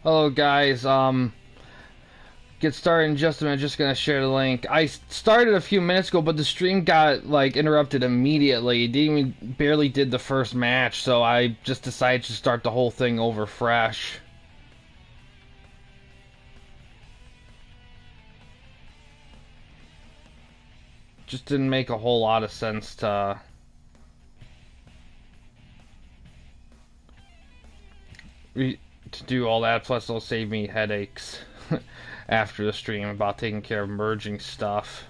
Hello guys, get started in just a minute. Just gonna share the link. I started a few minutes ago, but the stream got like interrupted immediately. It didn't even barely did the first match, so I just decided to start the whole thing over fresh. Just didn't make a whole lot of sense to do all that. Plus, it'll save me headaches after the stream about taking care of merging stuff.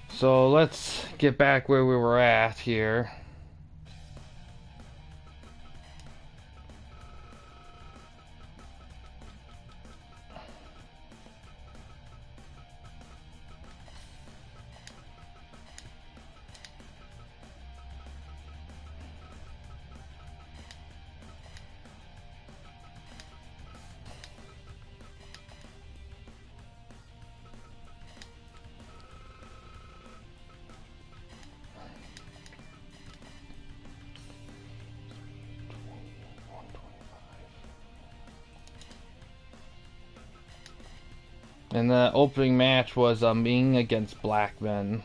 So let's get back where we were at here. And the opening match was Ming against Blackman.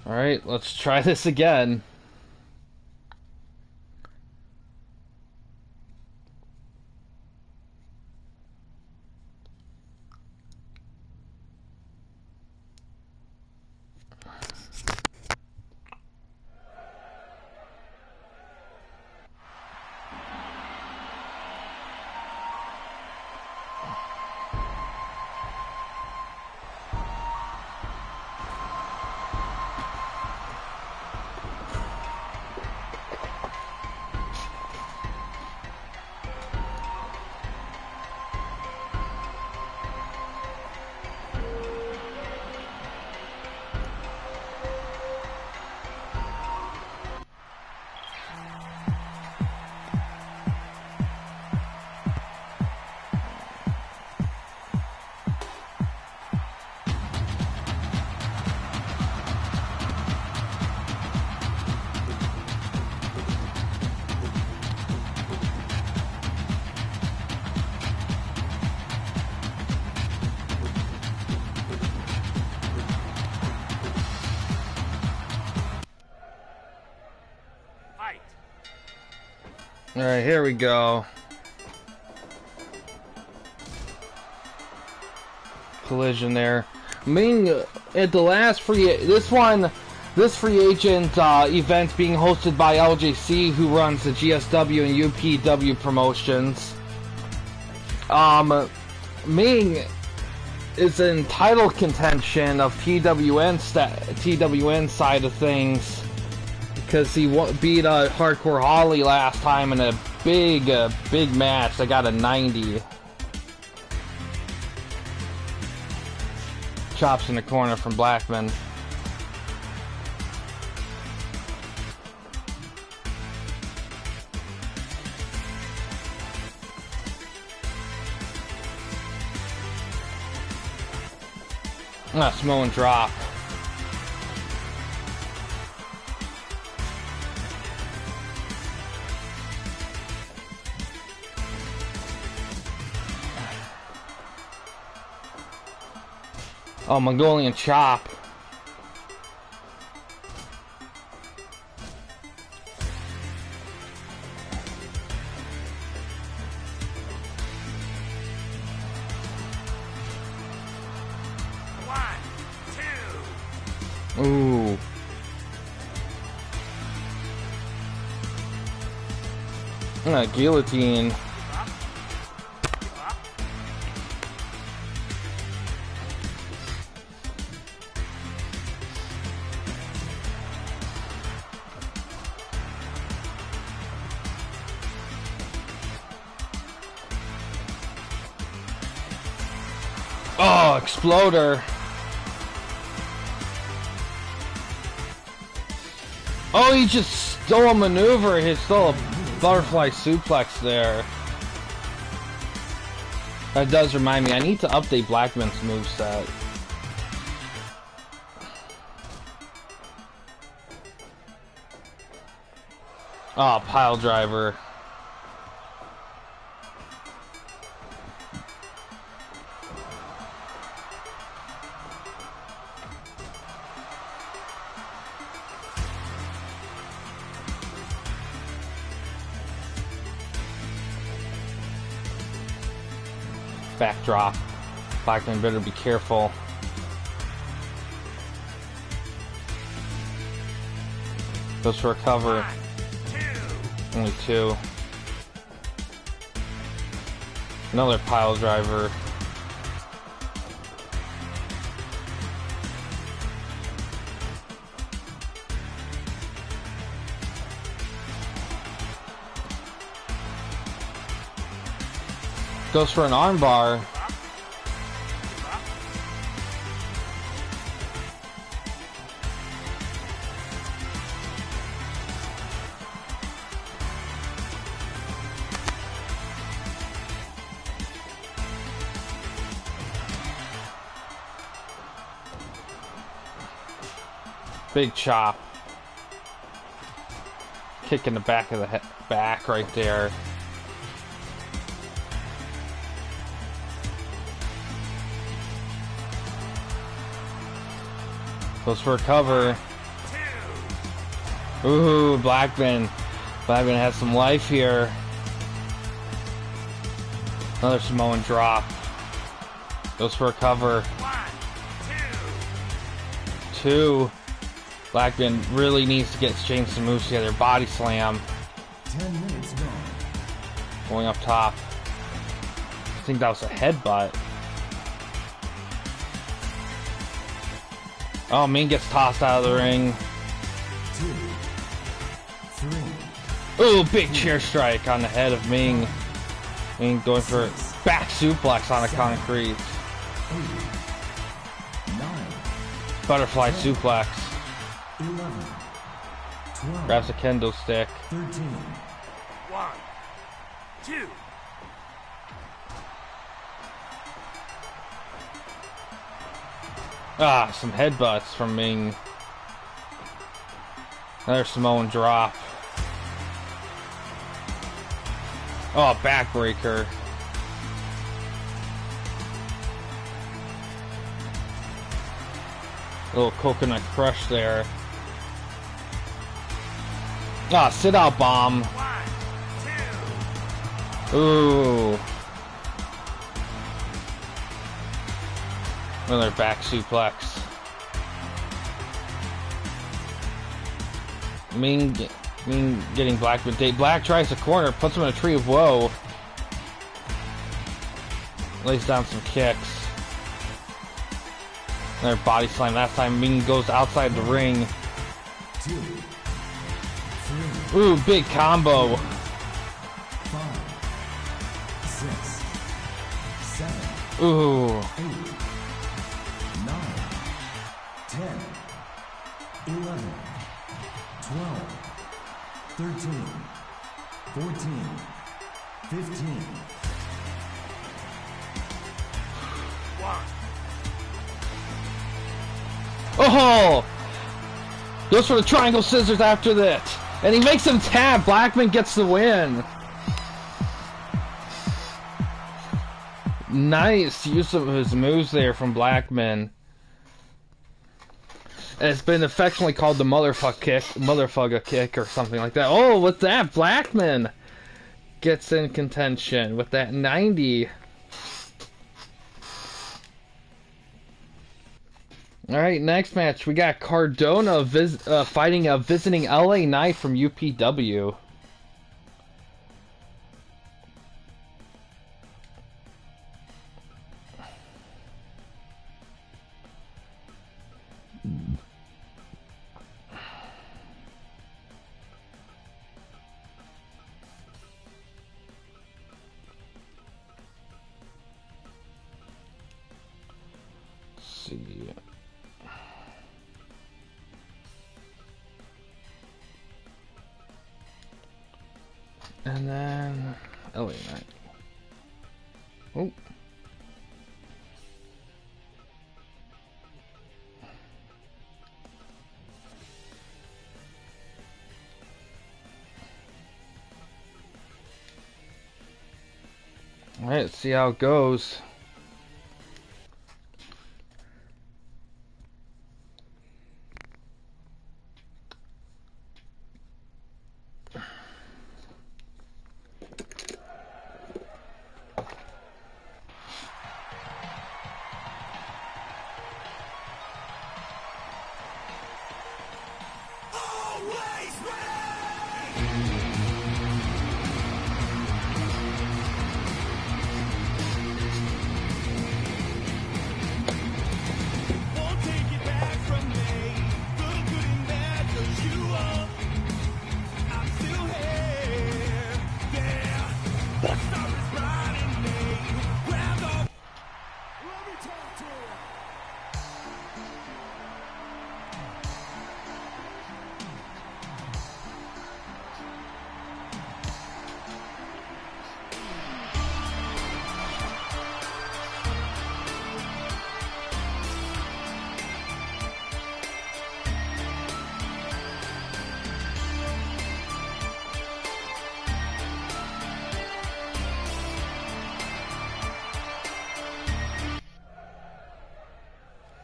Alright, let's try this again. Alright, here we go. Collision there. Ming at the last this free agent event being hosted by LJC, who runs the GSW and UPW promotions. Ming is in title contention of TWN side of things, because he beat Hardcore Holly last time in a big match. They got a 90. Chops in the corner from Blackman. Samoan drop. Oh, Mongolian chop. Ooh. Guillotine. Oh, exploder. Oh, he just stole a maneuver. He stole a butterfly suplex there. That does remind me, I need to update Blackman's moveset. Oh, pile driver. Backdrop. Blackman better be careful. Goes for a cover. Only two. Another pile driver. Goes for an armbar. Big chop. Kick in the back of the back right there. Goes for a cover. Ooh, Blackman. Blackman has some life here. Another Samoan drop. Goes for a cover. Two. Blackman really needs to get exchange some moves together. Body slam. 10 minutes gone. Going up top. I think that was a headbutt. Oh, Ming gets tossed out of the ring. 2, 3. Ooh, big chair strike on the head of Ming. Ming going for a back suplex on the concrete. 8, 9. Butterfly suplex. 11, 12, Grabs a kendo stick. 13. 1, 2. Ah, some headbutts from Ming. Another Samoan drop. Oh, backbreaker. Little coconut crush there. Ah, sit out bomb. 1, 2. Ooh. Another back suplex. Ming getting Blackman. Black tries to corner, puts him in a tree of woe. Lays down some kicks. Another body slam. Last time Ming goes outside the ring. 2, 3. Ooh, big combo. 5, 6, 7, Ooh. 8, 9, 10, 11, 12, 13, 14, 15. 1. Oh! Goes for the triangle scissors after that. And he makes him tap. Blackman gets the win. Nice use of his moves there from Blackman. It's been affectionately called the motherfucker kick or something like that. Oh, with that, Blackman gets in contention with that 90. Alright, next match, we got Cardona fighting a visiting LA Knight from UPW. See. And then LA Knight. Oh. All right, let's see how it goes.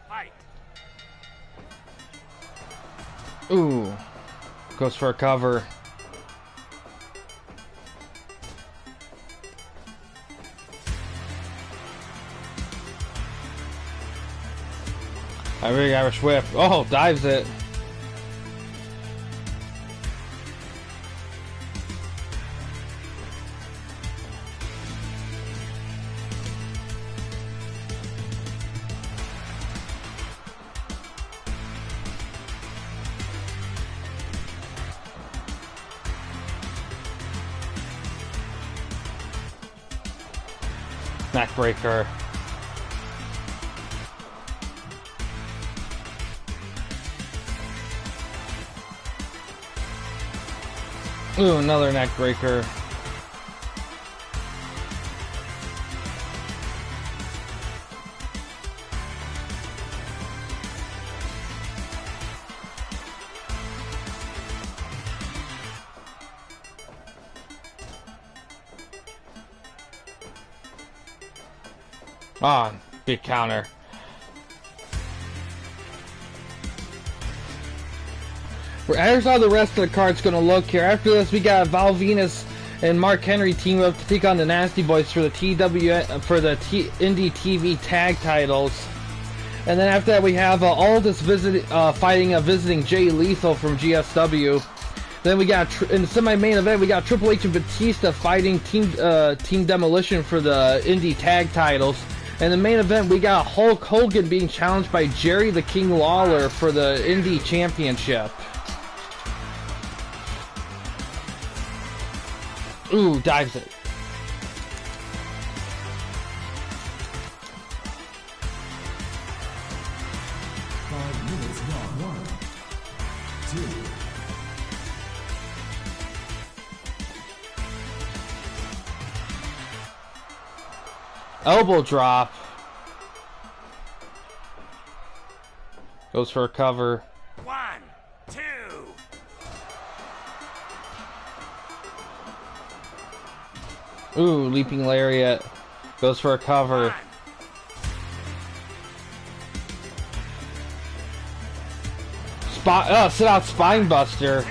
Fight. Ooh, goes for a cover. I really Irish whip. Oh, dives it. Neckbreaker. Ooh, another neckbreaker. Ah, big counter. Here's how the rest of the card's gonna look here. After this, we got Val Venus and Mark Henry team up to take on the Nasty Boys for the TWN Indie TV tag titles. And then after that, we have Aldis fighting visiting Jay Lethal from GSW. Then we got in the semi-main event, we got Triple H and Batista fighting Team Demolition for the Indie tag titles. And the main event, we got Hulk Hogan being challenged by Jerry the King Lawler for the Indie Championship. Ooh, dives it. Elbow drop. Goes for a cover. 1, 2. Ooh, leaping lariat. Goes for a cover. 1, Sit out spine buster.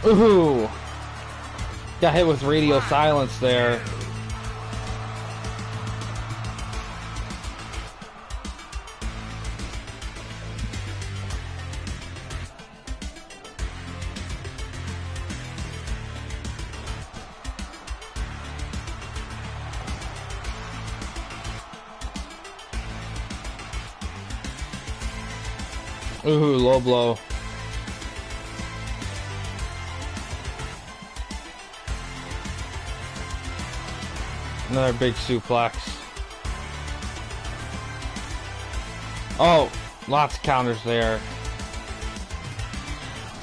2. Ooh. Got hit with radio silence there. Ooh, low blow. Another big suplex. Oh, lots of counters there.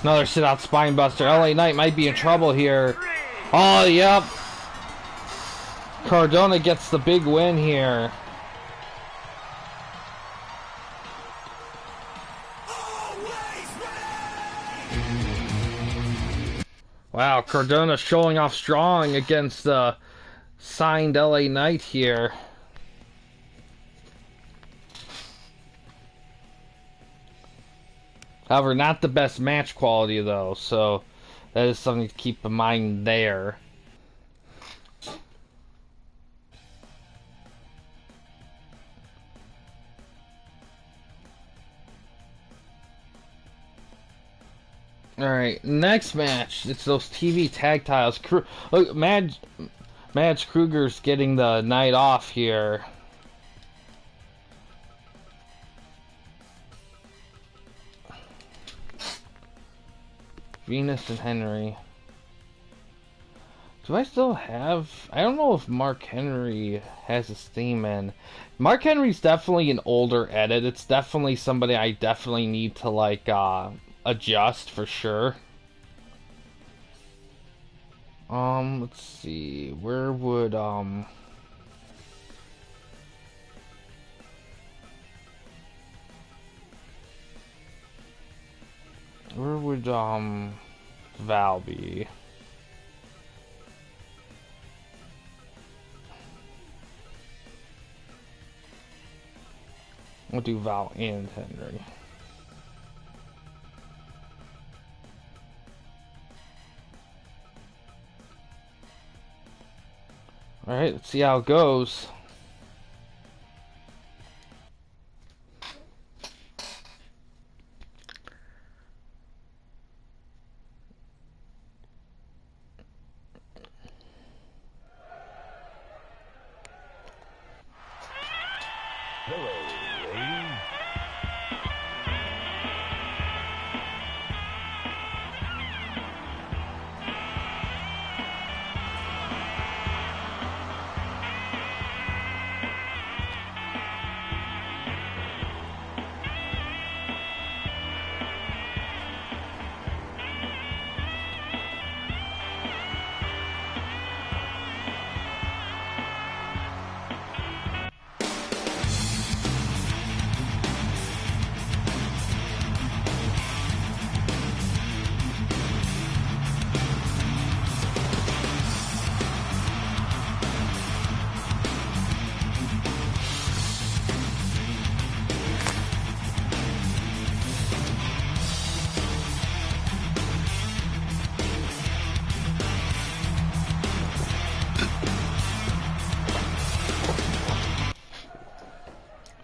Another sit-out spine buster. LA Knight might be in trouble here. Oh, yep. Cardona gets the big win here. Wow, Cardona showing off strong against the signed LA Knight here. However, not the best match quality though, so that is something to keep in mind there. Alright, next match. It's those TV tag titles. Look, Mads Kruger's getting the night off here. Venus and Henry. Do I still have... I don't know if Mark Henry has his theme in. Mark Henry's definitely an older edit. It's definitely somebody I definitely need to, like, adjust for sure. Let's see. Where would, Val be? We'll do Val and Henry. Alright, let's see how it goes.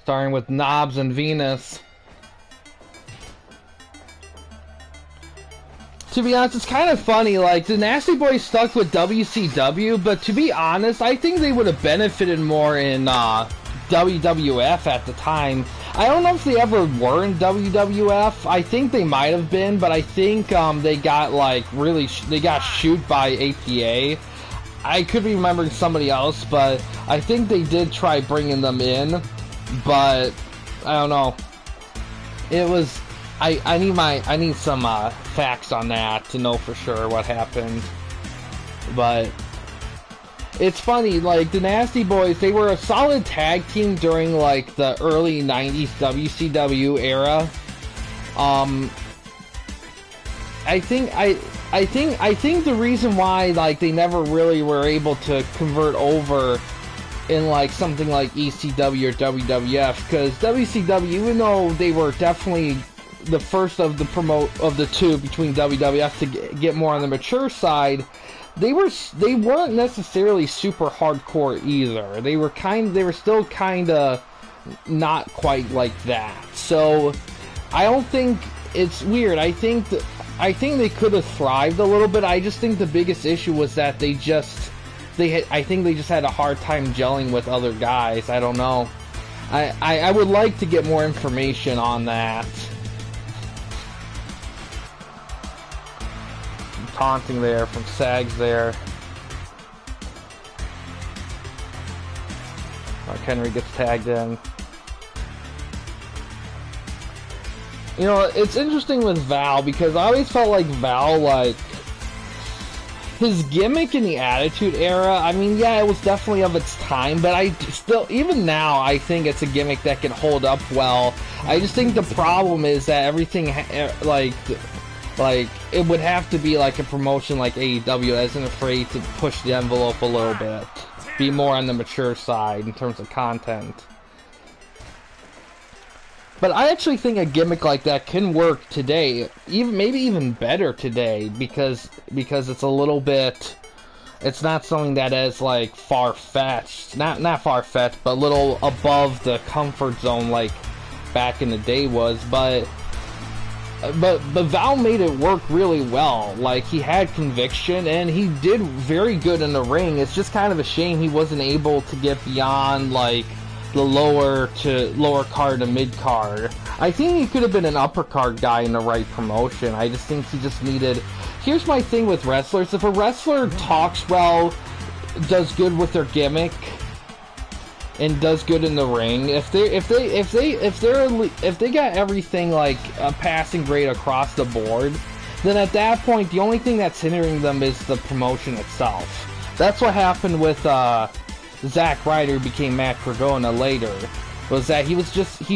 Starting with Knobs and Venus. To be honest, it's kind of funny, like, the Nasty Boys stuck with WCW, but to be honest, I think they would have benefited more in WWF at the time. I don't know if they ever were in WWF. I think they might have been, but I think they got, like, they got shoot by APA. I could be remembering somebody else, but I think they did try bringing them in. But I don't know. It was I need some facts on that to know for sure what happened. But it's funny, like the Nasty Boys, they were a solid tag team during like the early 90s WCW era. I think the reason why like they never really were able to convert over in like something like ECW or WWF, because WCW, even though they were definitely the first of the two between WWF to get more on the mature side, they weren't necessarily super hardcore either. They were still kind of not quite like that. So I don't think it's weird. I think they could have thrived a little bit. I just think the biggest issue was that I think they just had a hard time gelling with other guys. I don't know. I would like to get more information on that. taunting there from Sags there. Mark Henry gets tagged in. You know, it's interesting with Val because I always felt like Val, like, his gimmick in the Attitude Era, I mean, yeah, it was definitely of its time, but I still, even now, I think it's a gimmick that can hold up well. I just think the problem is that everything, like, it would have to be like a promotion like AEW that isn't afraid to push the envelope a little bit. Be more on the mature side in terms of content. But I actually think a gimmick like that can work today, maybe even better today, because it's a little bit, it's not something that is like far-fetched, not far-fetched, but a little above the comfort zone like back in the day was. But Val made it work really well. Like, he had conviction and he did very good in the ring. It's just kind of a shame he wasn't able to get beyond like the lower card to mid card. I think he could have been an upper card guy in the right promotion. I just think he just needed. Here's my thing with wrestlers: if a wrestler talks well, does good with their gimmick, and does good in the ring, if they got everything like a passing grade across the board, then at that point the only thing that's hindering them is the promotion itself. That's what happened with Zack Ryder, who became Matt Cardona later, was that he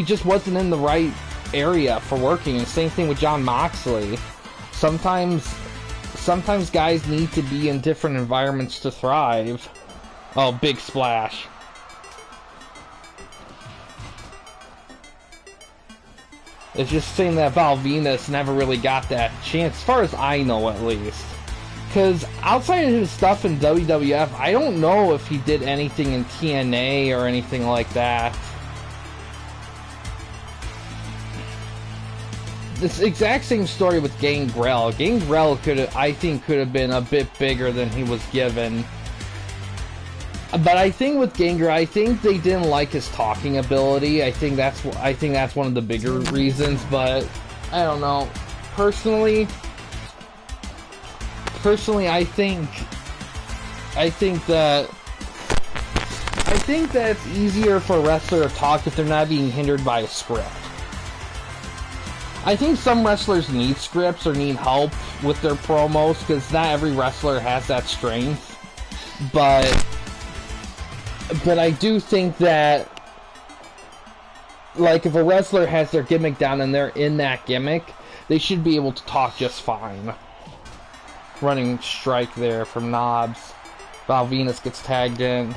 just wasn't in the right area for working. And same thing with Jon Moxley. Sometimes guys need to be in different environments to thrive. Oh, big splash. It's just saying that Val Venus never really got that chance, as far as I know at least. Because outside of his stuff in WWF, I don't know if he did anything in TNA or anything like that. This exact same story with Gangrel. Gangrel I think could have been a bit bigger than he was given. But I think with Gangrel, I think they didn't like his talking ability. I think that's one of the bigger reasons. But I don't know. Personally, I think that it's easier for a wrestler to talk if they're not being hindered by a script. I think some wrestlers need scripts or need help with their promos because not every wrestler has that strength. But I do think that, like, if a wrestler has their gimmick down and they're in that gimmick, they should be able to talk just fine. Running strike there from Knobs. Val Venus gets tagged in.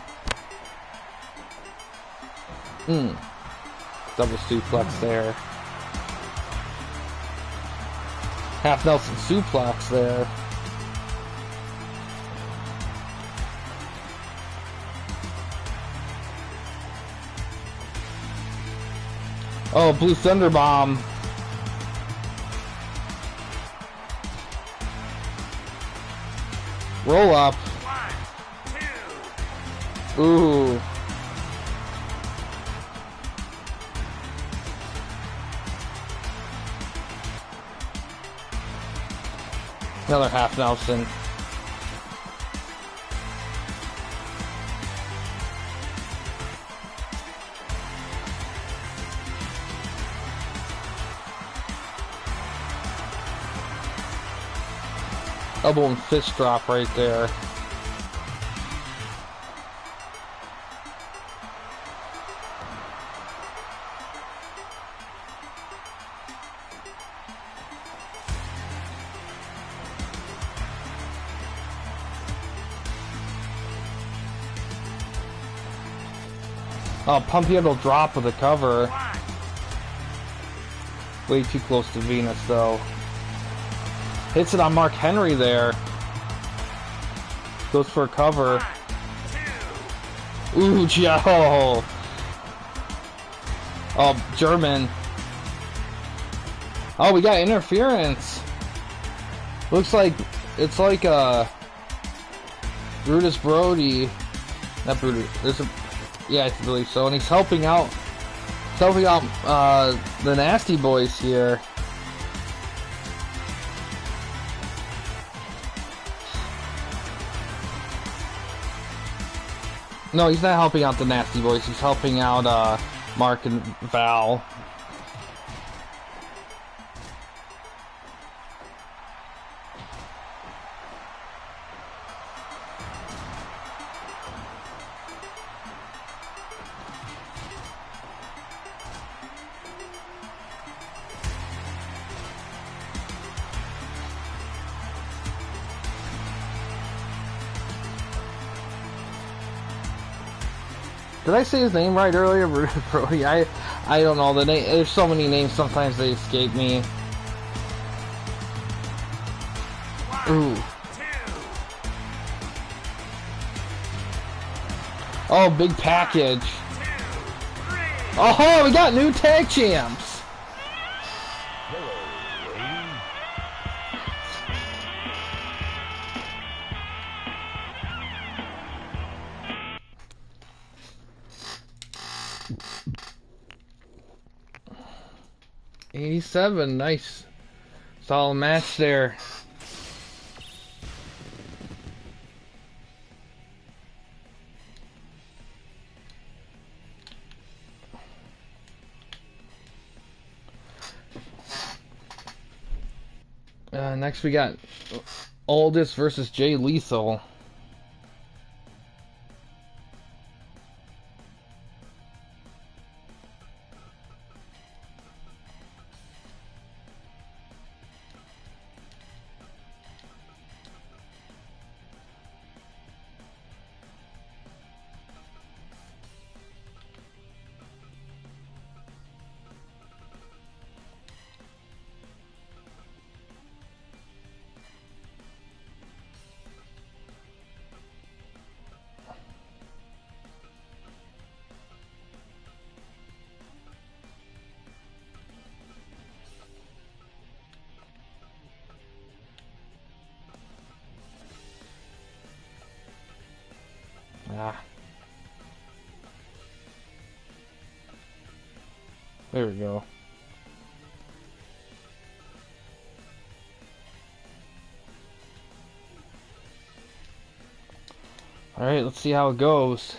Double suplex there. Half Nelson suplex there. Oh, Blue Thunder Bomb. Roll up. 1, 2. Ooh. Another half Nelson. Elbow and fist drop right there. Oh, pump handle drop with a cover. Way too close to Venus though. Hits it on Mark Henry there. Goes for a cover. 1, 2. Ooh, Joe. Oh, German. Oh, we got interference. Looks like it's like Brutus Brody. Not Brutus. Yeah, I believe so. And he's helping out the Nasty Boys here. No, he's not helping out the Nasty Boys. He's helping out Mark and Val. Did I say his name right earlier, Brody? I don't know the name. There's so many names. Sometimes they escape me. Ooh. Oh, big package. Oh, we got new tag champs. $87, nice. Solid match there. Next we got Aldous versus Jay Lethal. Ah. There we go. Alright, let's see how it goes.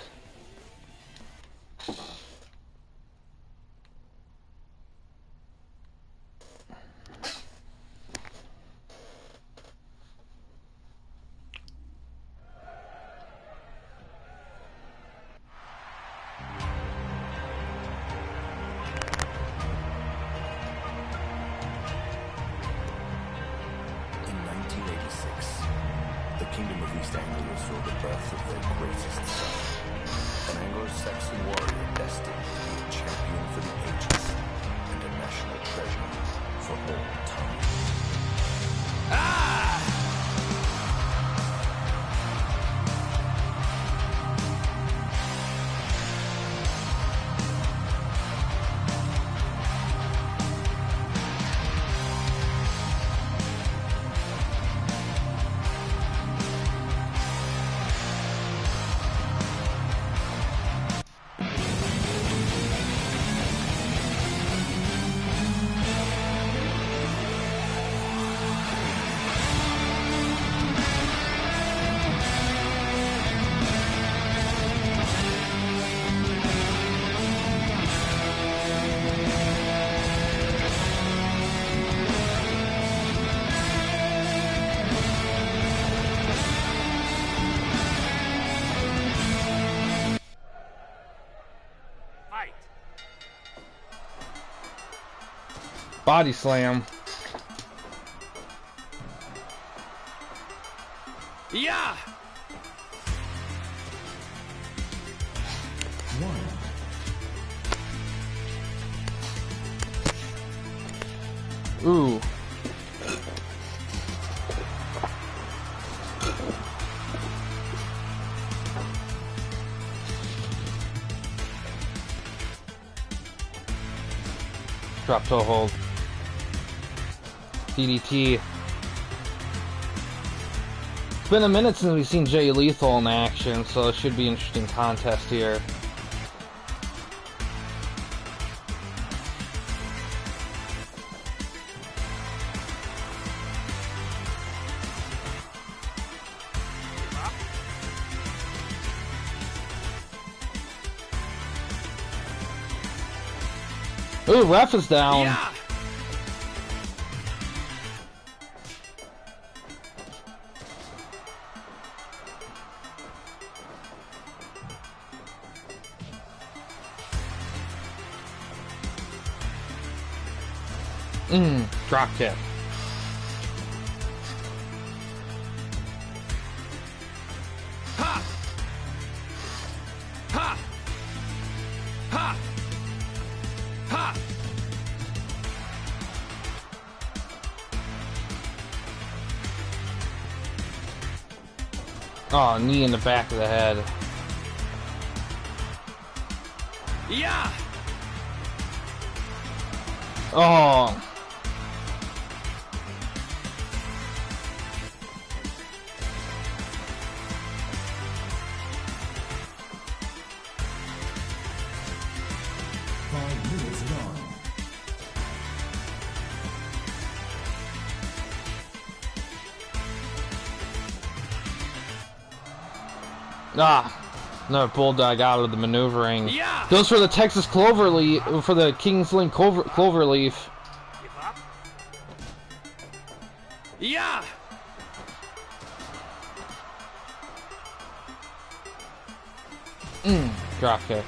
The kingdom of East Anglia saw the birth of their greatest son, an Anglo-Saxon warrior destined to be a champion for the ages and a national treasure for all time. Body slam. Yeah! Ooh. Drop toe hold. DDT. It's been a minute since we've seen Jay Lethal in action, so it should be an interesting contest here. Ooh, ref is down. Yeah. Drop kick. Ha. Ha. Ha. Ha. Oh, knee in the back of the head. Yeah. Oh. Ah, another bulldog out of the maneuvering. Yeah. Goes for the Texas Cloverleaf, for the Kingsland Cloverleaf. Give up. Yeah. Drop kick.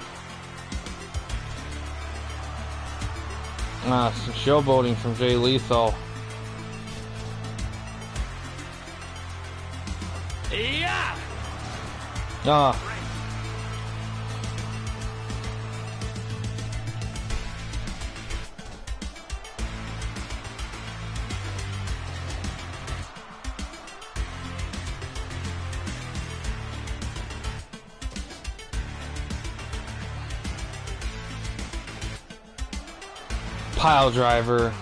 Ah, some showboating from Jay Lethal. Yeah. Ah. Pile driver.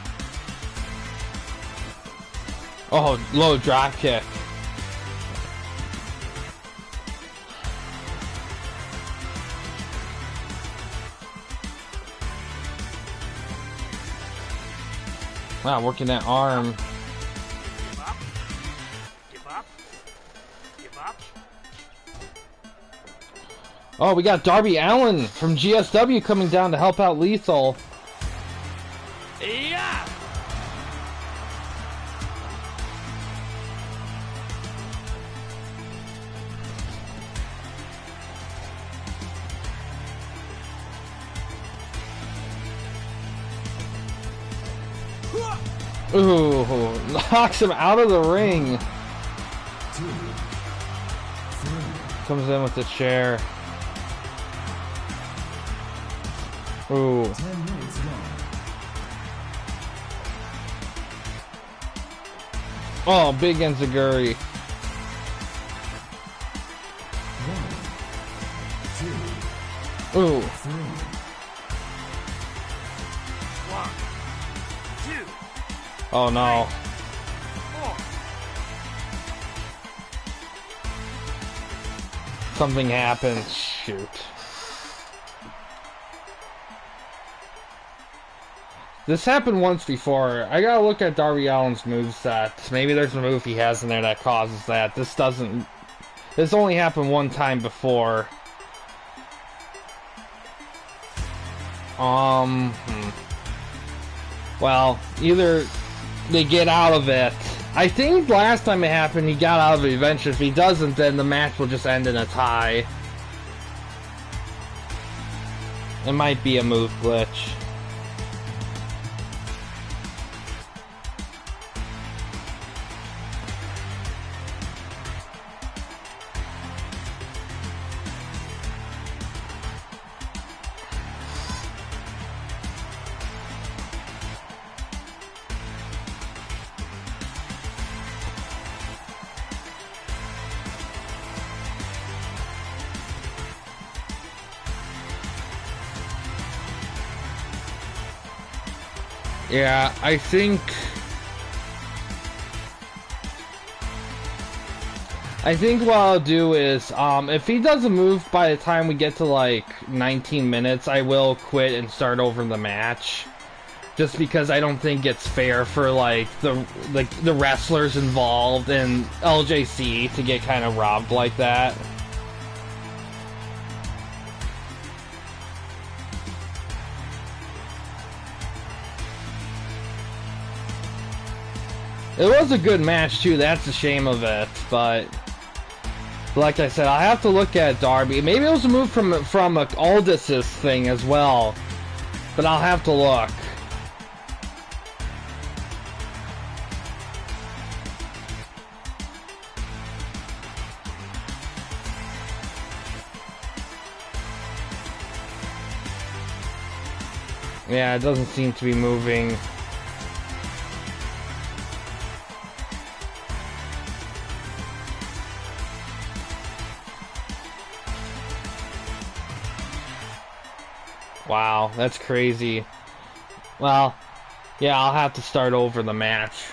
Oh, low drop kick. Wow, working that arm. Give up. Give up. Give up. Oh, we got Darby Allin from GSW coming down to help out Lethal. Yeah. Ooh, knocks him out of the ring. 2, 3. Comes in with the chair. Ooh. 10 minutes gone. Oh, big enziguri. 1, 2, Ooh. 3. 1, 2, Oh no. 4. Something happened. Shoot. This happened once before. I gotta look at Darby Allin's moveset. Maybe there's a move he has in there that causes that. This doesn't... This only happened one time before. Well, either they get out of it. I think last time it happened, he got out of it eventually. If he doesn't, then the match will just end in a tie. It might be a move glitch. Yeah, I think what I'll do is, if he doesn't move by the time we get to like 19 minutes, I will quit and start over the match. Just because I don't think it's fair for like the wrestlers involved and LJC to get kind of robbed like that. It was a good match too, that's the shame of it, but like I said, I have to look at Darby. Maybe it was a move from Aldis's thing as well, but I'll have to look. Yeah, it doesn't seem to be moving. Wow, that's crazy. Well, yeah, I'll have to start over the match.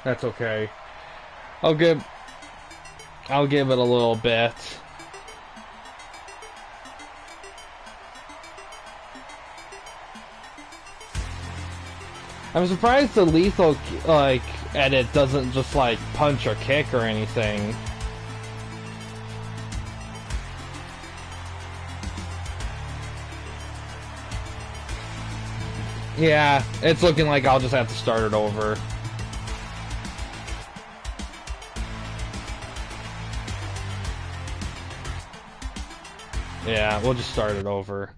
That's okay. I'll give it a little bit. I'm surprised the lethal edit doesn't just punch or kick or anything. Yeah, it's looking like I'll just have to start it over. Yeah, we'll just start it over.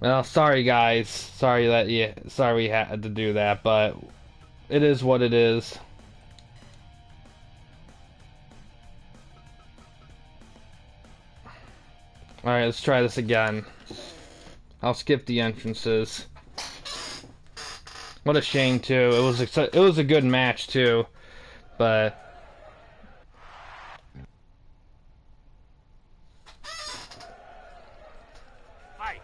Well, sorry guys. Sorry we had to do that, but it is what it is. Alright, let's try this again. I'll skip the entrances. What a shame too. It was a good match too, but Fight.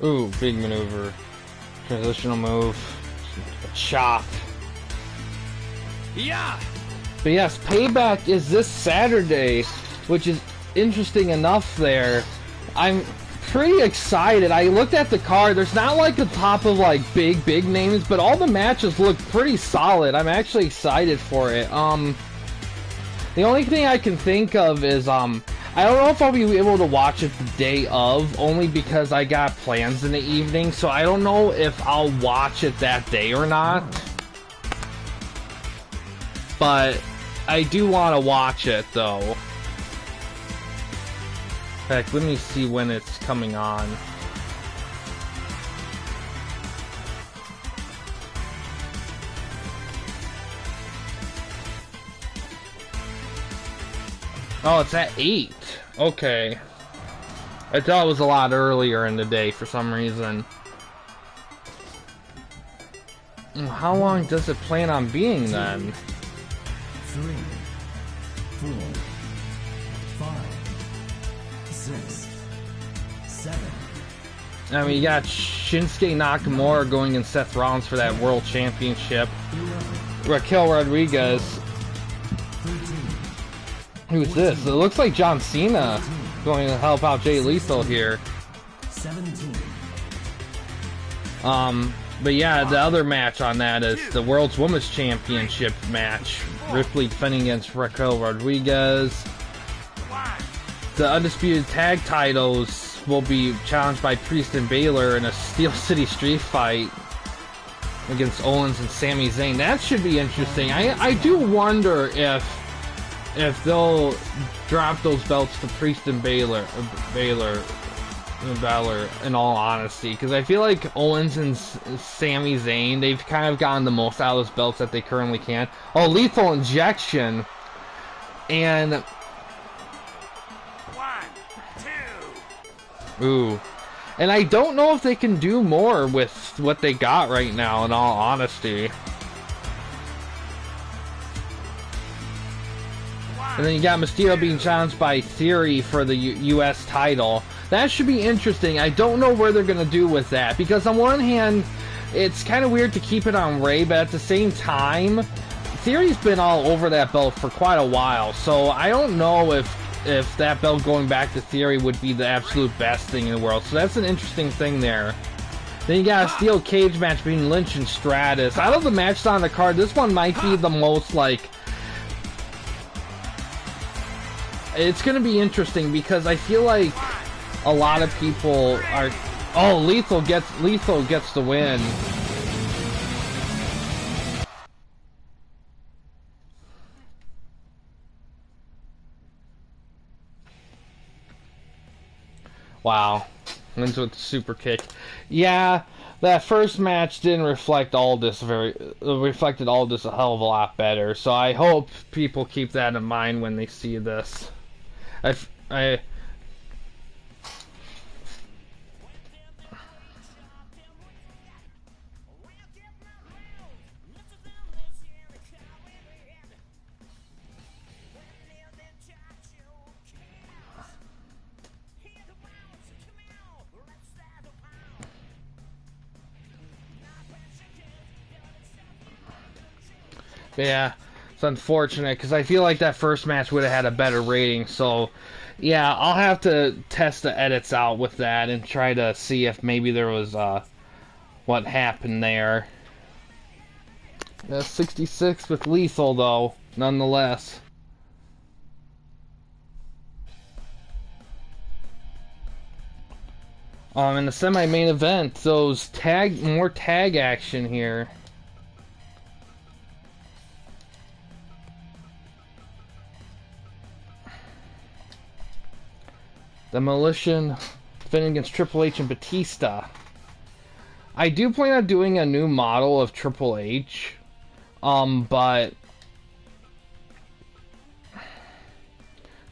ooh, big maneuver, transitional move, chop. Yeah. But yes, Payback is this Saturday, which is interesting enough there. I'm pretty excited. I looked at the card. There's not a top of big names, but all the matches look pretty solid. I'm actually excited for it. The only thing I can think of is I don't know if I'll be able to watch it the day of, only because I got plans in the evening, so I don't know if I'll watch it that day or not. But I do want to watch it, though. In fact, let me see when it's coming on. Oh, it's at 8. Okay. I thought it was a lot earlier in the day for some reason. How long does it plan on being then? 3, 4, 5, 6, 7. I mean, you got Shinsuke Nakamura going against Seth Rollins for that World Championship. 11, Raquel Rodriguez. 13, Who's this? It looks like John Cena going to help out Jay Lethal here. 17. But yeah, the other match on that is the World's Women's Championship match. Ripley defending against Raquel Rodriguez. The Undisputed Tag Titles will be challenged by Priest and Baylor in a Steel City Street Fight against Owens and Sami Zayn. That should be interesting. I do wonder if they'll drop those belts to Priest and Baylor, in all honesty, because I feel like Owens and Sami Zayn, they've kind of gotten the most out of those belts that they currently can. Oh, Lethal Injection, and 1, 2. ooh, and I don't know if they can do more with what they got right now, in all honesty. And then you got Mysterio being challenged by Theory for the U.S. title. That should be interesting. I don't know where they're going to do with that, because on one hand, it's kind of weird to keep it on Ray, but at the same time, Theory's been all over that belt for quite a while, so I don't know if that belt going back to Theory would be the absolute best thing in the world. So that's an interesting thing there. Then you got a steel cage match between Lynch and Stratus. Out of the matches on the card, this one might be the most it's gonna be interesting because I feel like a lot of people are. Oh, Lethal gets the win. Wow, wins with the super kick. Yeah, that first match didn't reflect all this reflected all this a hell of a lot better. So I hope people keep that in mind when they see this. I Yeah, it's unfortunate because I feel like that first match would have had a better rating. So, yeah, I'll have to test the edits out with that and try to see if maybe there was what happened there. 66 with Lethal though, nonetheless. In the semi-main event, those more tag action here. Demolition defending against Triple H and Batista. I do plan on doing a new model of Triple H, but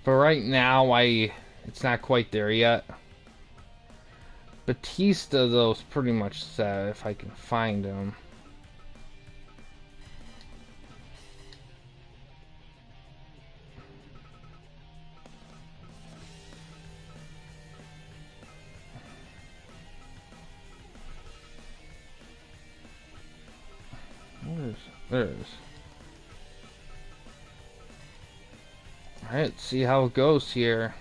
for right now, it's not quite there yet. Batista, though, is pretty much set if I can find him. There it is. Alright, let's see how it goes here.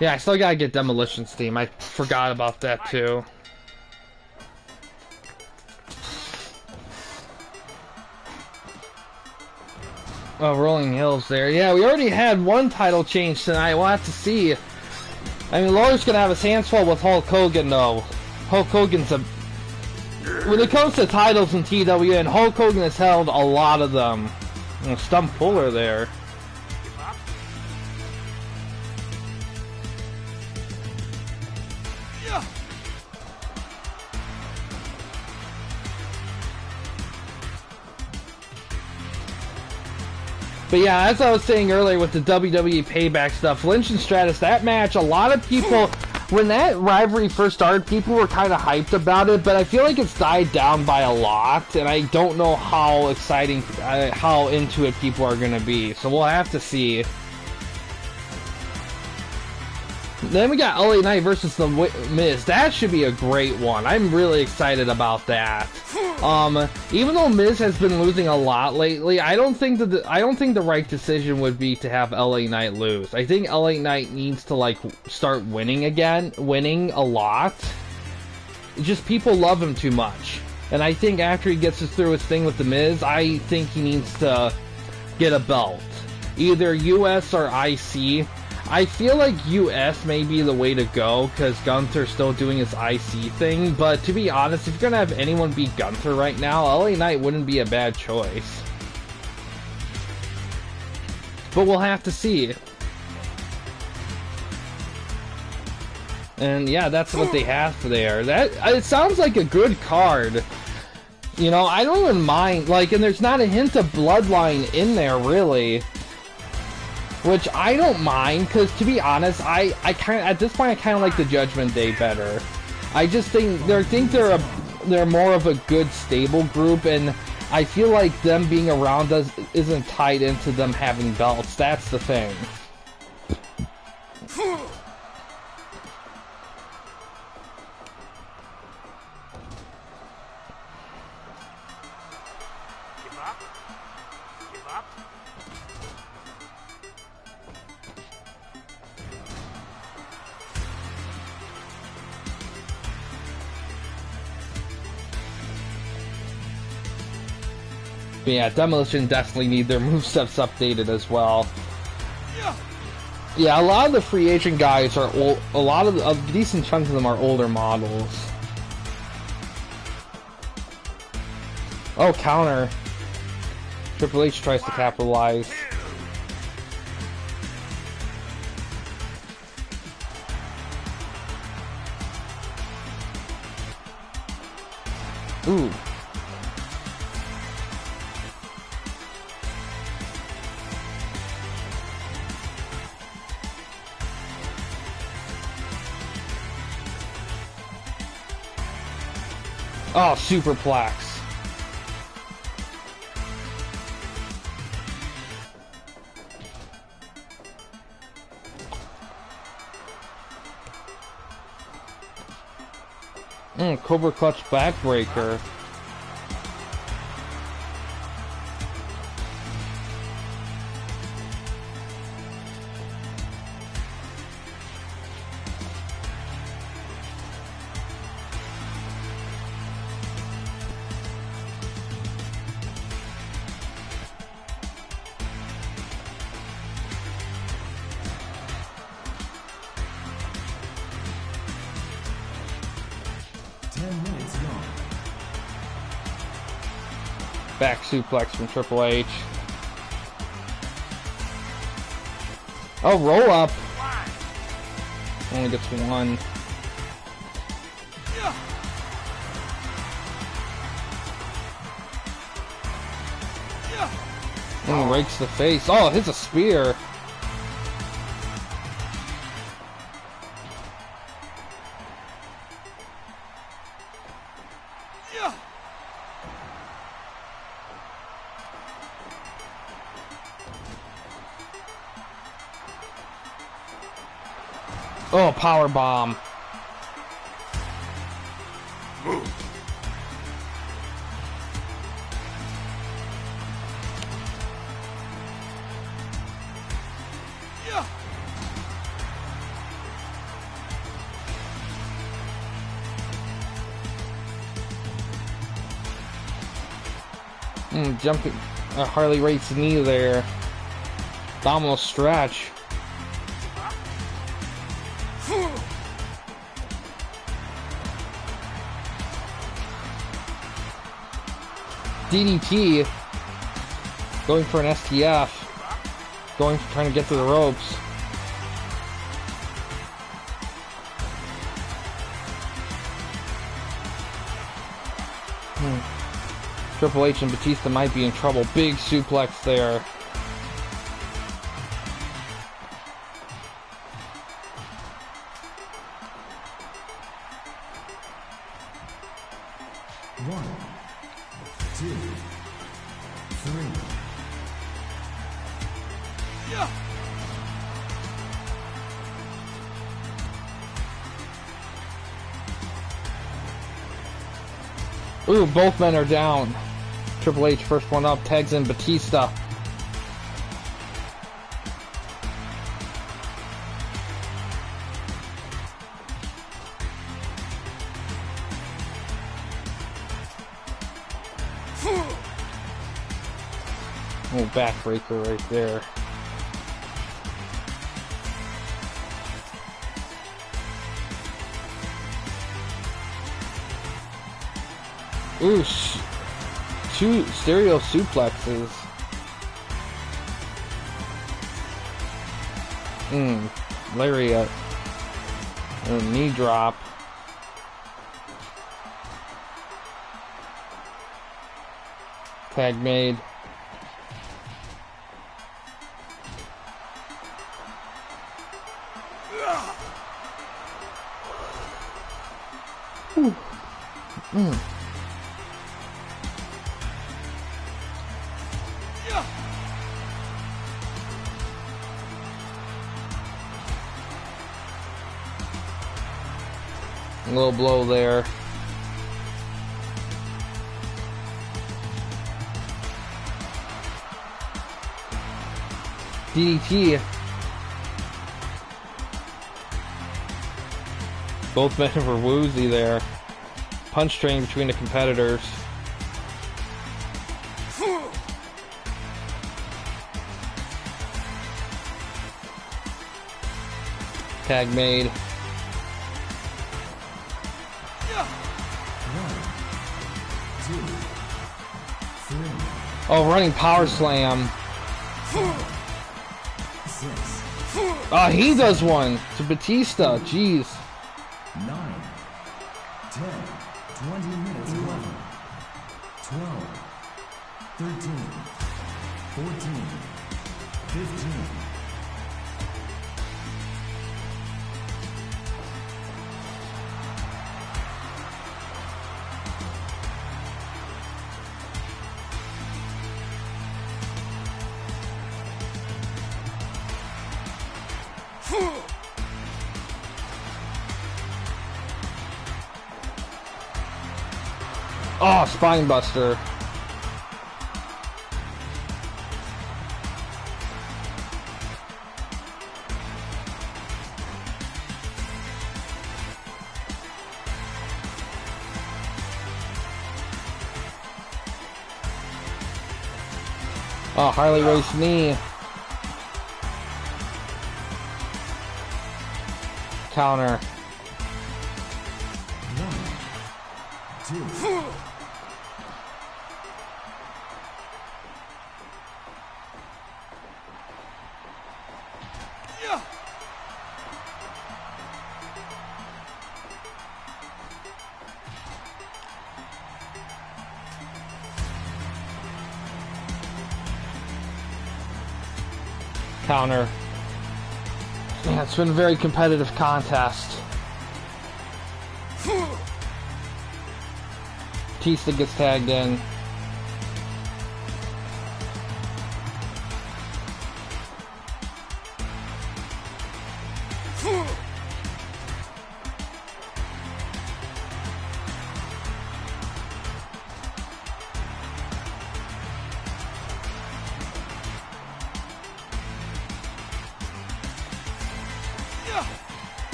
Yeah, I still gotta get Demolition's theme. I forgot about that too. Oh, Rolling Hills there. Yeah, we already had one title change tonight. We'll have to see. I mean, Lawler's gonna have his hands full with Hulk Hogan, though. Hulk Hogan's a... When it comes to titles in TWN, Hulk Hogan has held a lot of them. Stump puller there. But yeah, as I was saying earlier with the WWE Payback stuff, Lynch and Stratus, that match, a lot of people, when that rivalry first started, people were kind of hyped about it, but I feel like it's died down by a lot, and I don't know how exciting, how into it people are going to be. So we'll have to see. Then we got LA Knight versus The Miz. That should be a great one. I'm really excited about that. Even though Miz has been losing a lot lately, I don't think the right decision would be to have LA Knight lose. I think LA Knight needs to like start winning again, winning a lot. Just people love him too much, and I think after he gets through his thing with The Miz, I think he needs to get a belt, either US or IC. I feel like US may be the way to go because Gunther's still doing his IC thing, but to be honest, if you're gonna have anyone beat Gunther right now, LA Knight wouldn't be a bad choice. But we'll have to see. And yeah, that's what they have there. It sounds like a good card. You know, I don't even mind, like, and there's not a hint of Bloodline in there, really. Which I don't mind, because to be honest, I kind of, at this point, I kind of like the Judgment Day better. I just think they're more of a good, stable group, and I feel like them being around us isn't tied into them having belts. That's the thing. Give up. Give up. But yeah, Demolition definitely need their movesets updated as well. Yeah, a lot of the free agent guys are old. A lot of a decent chunk of them are older models. Oh, counter. Triple H tries to capitalize. Ooh. Oh, superplex. Cobra Clutch backbreaker. Back suplex from Triple H. Oh, roll up. Only gets one. Oh, rakes the face. Oh, hits a spear. Oh, power bomb. Jumping, Harley Race's knee there. Abdominal stretch. DDT. Going for an STF. Trying to get to the ropes. Triple H and Batista might be in trouble. Big suplex there. One, two, three. Ooh, both men are down. Triple H first one up, tags in Batista. Oh, backbreaker right there. Ooh, two stereo suplexes. Lariat. And a knee drop. Tag made. Ooh. A little blow there. DDT. Both men were woozy there. Punch train between the competitors. Tag made. 1, 2, 3, Oh, running power slam. 6, Oh, he does one to Batista. Jeez. 9, 10, 20 minutes, 11, 12, 13, 14, 15. Oh, spine buster. Oh, Harley Race knee. Counter. 1, 2, Counter. Yeah, it's been a very competitive contest. Batista gets tagged in.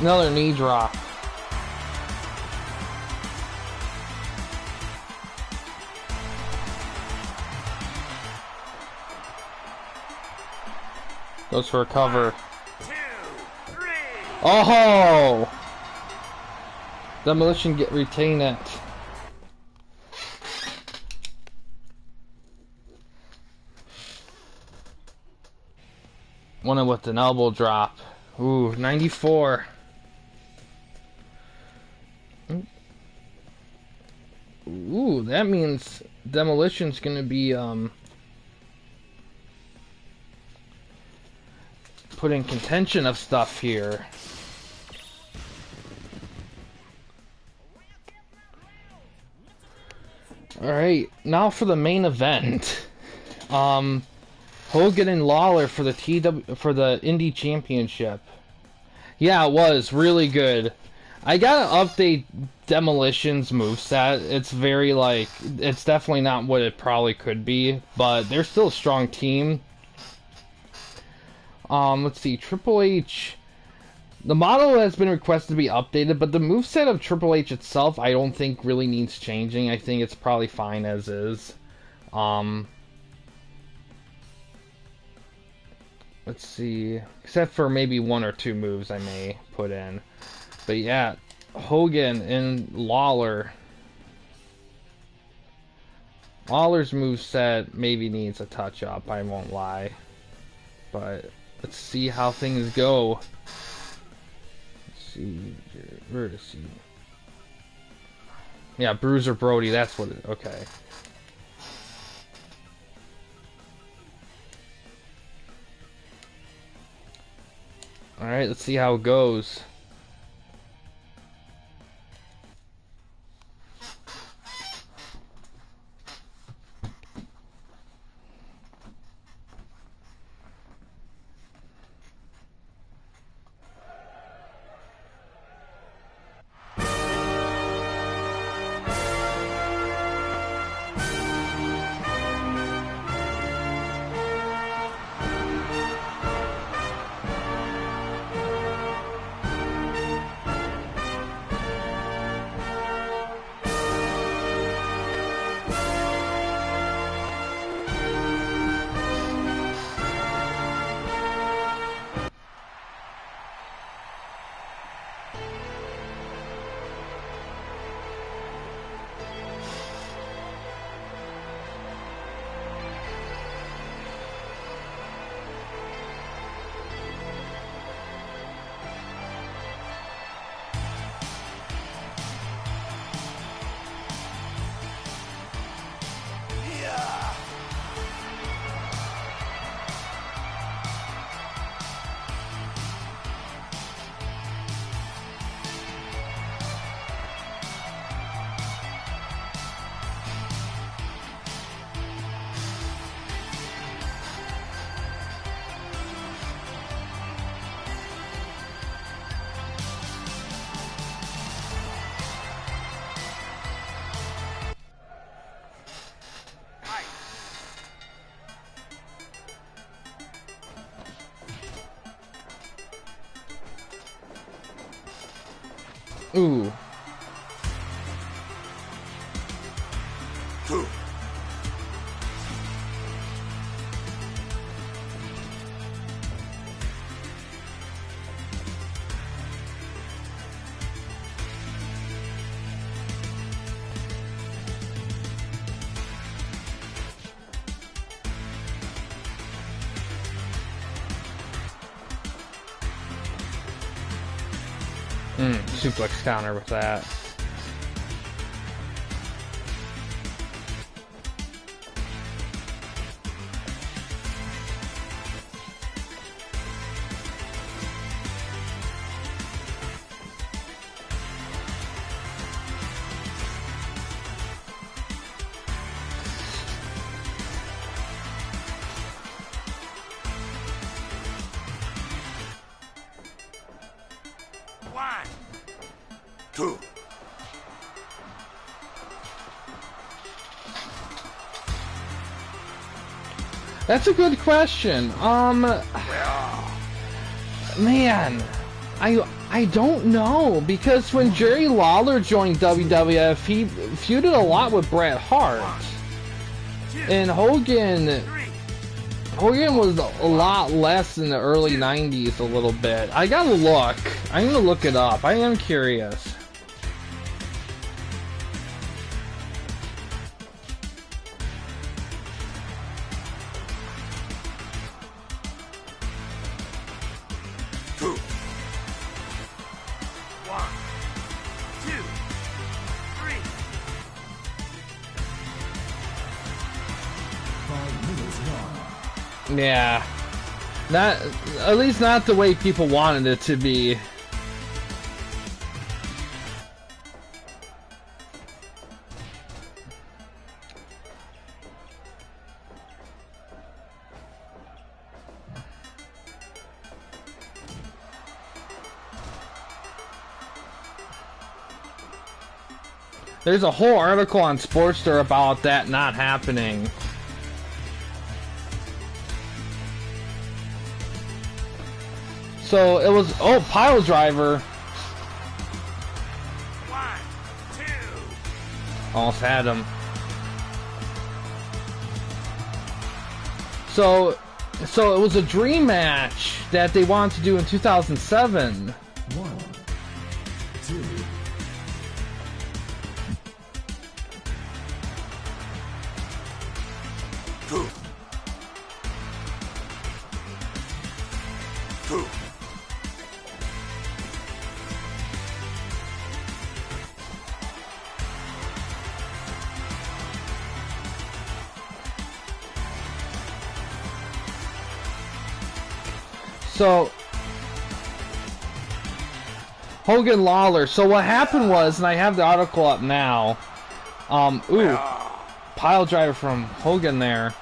Another knee drop. Goes for a cover. 2, 3. Oh! Demolition retain it. One with an elbow drop. Ooh, 94. Ooh, that means Demolition's gonna be put in contention of stuff here. Alright, now for the main event. Hogan and Lawler for the Indie Championship. Yeah, it was really good. I gotta update Demolition's moveset. It's very it's definitely not what it probably could be, but they're still a strong team. Let's see, Triple H. The model has been requested to be updated, but the moveset of Triple H itself, I don't think really needs changing. I think it's probably fine as is. Let's see. Except for maybe one or two moves I may put in. But yeah, Hogan and Lawler. Lawler's moveset maybe needs a touch up, I won't lie. But let's see how things go. Let's see. Where is he? Yeah, Bruiser Brody, that's what it, okay. Alright, let's see how it goes. Ooh. Two. Suplex counter with that. One. Two. That's a good question. Man, I don't know, because when Jerry Lawler joined WWF, he feuded a lot with Bret Hart, and Hogan was a lot less in the early 90s, a little bit. I gotta look. I'm gonna look it up. I am curious. Two. One. Two. Three. 5 minutes gone. Yeah. Not, at least not the way people wanted it to be. There's a whole article on Sportster about that not happening. So it was, oh, pile driver. One. Two. Almost had him. So So it was a dream match that they wanted to do in 2007. 1, 2, 2, 2. So Hogan Lawler. So what happened was, and I have the article up now. Pile driver from Hogan there.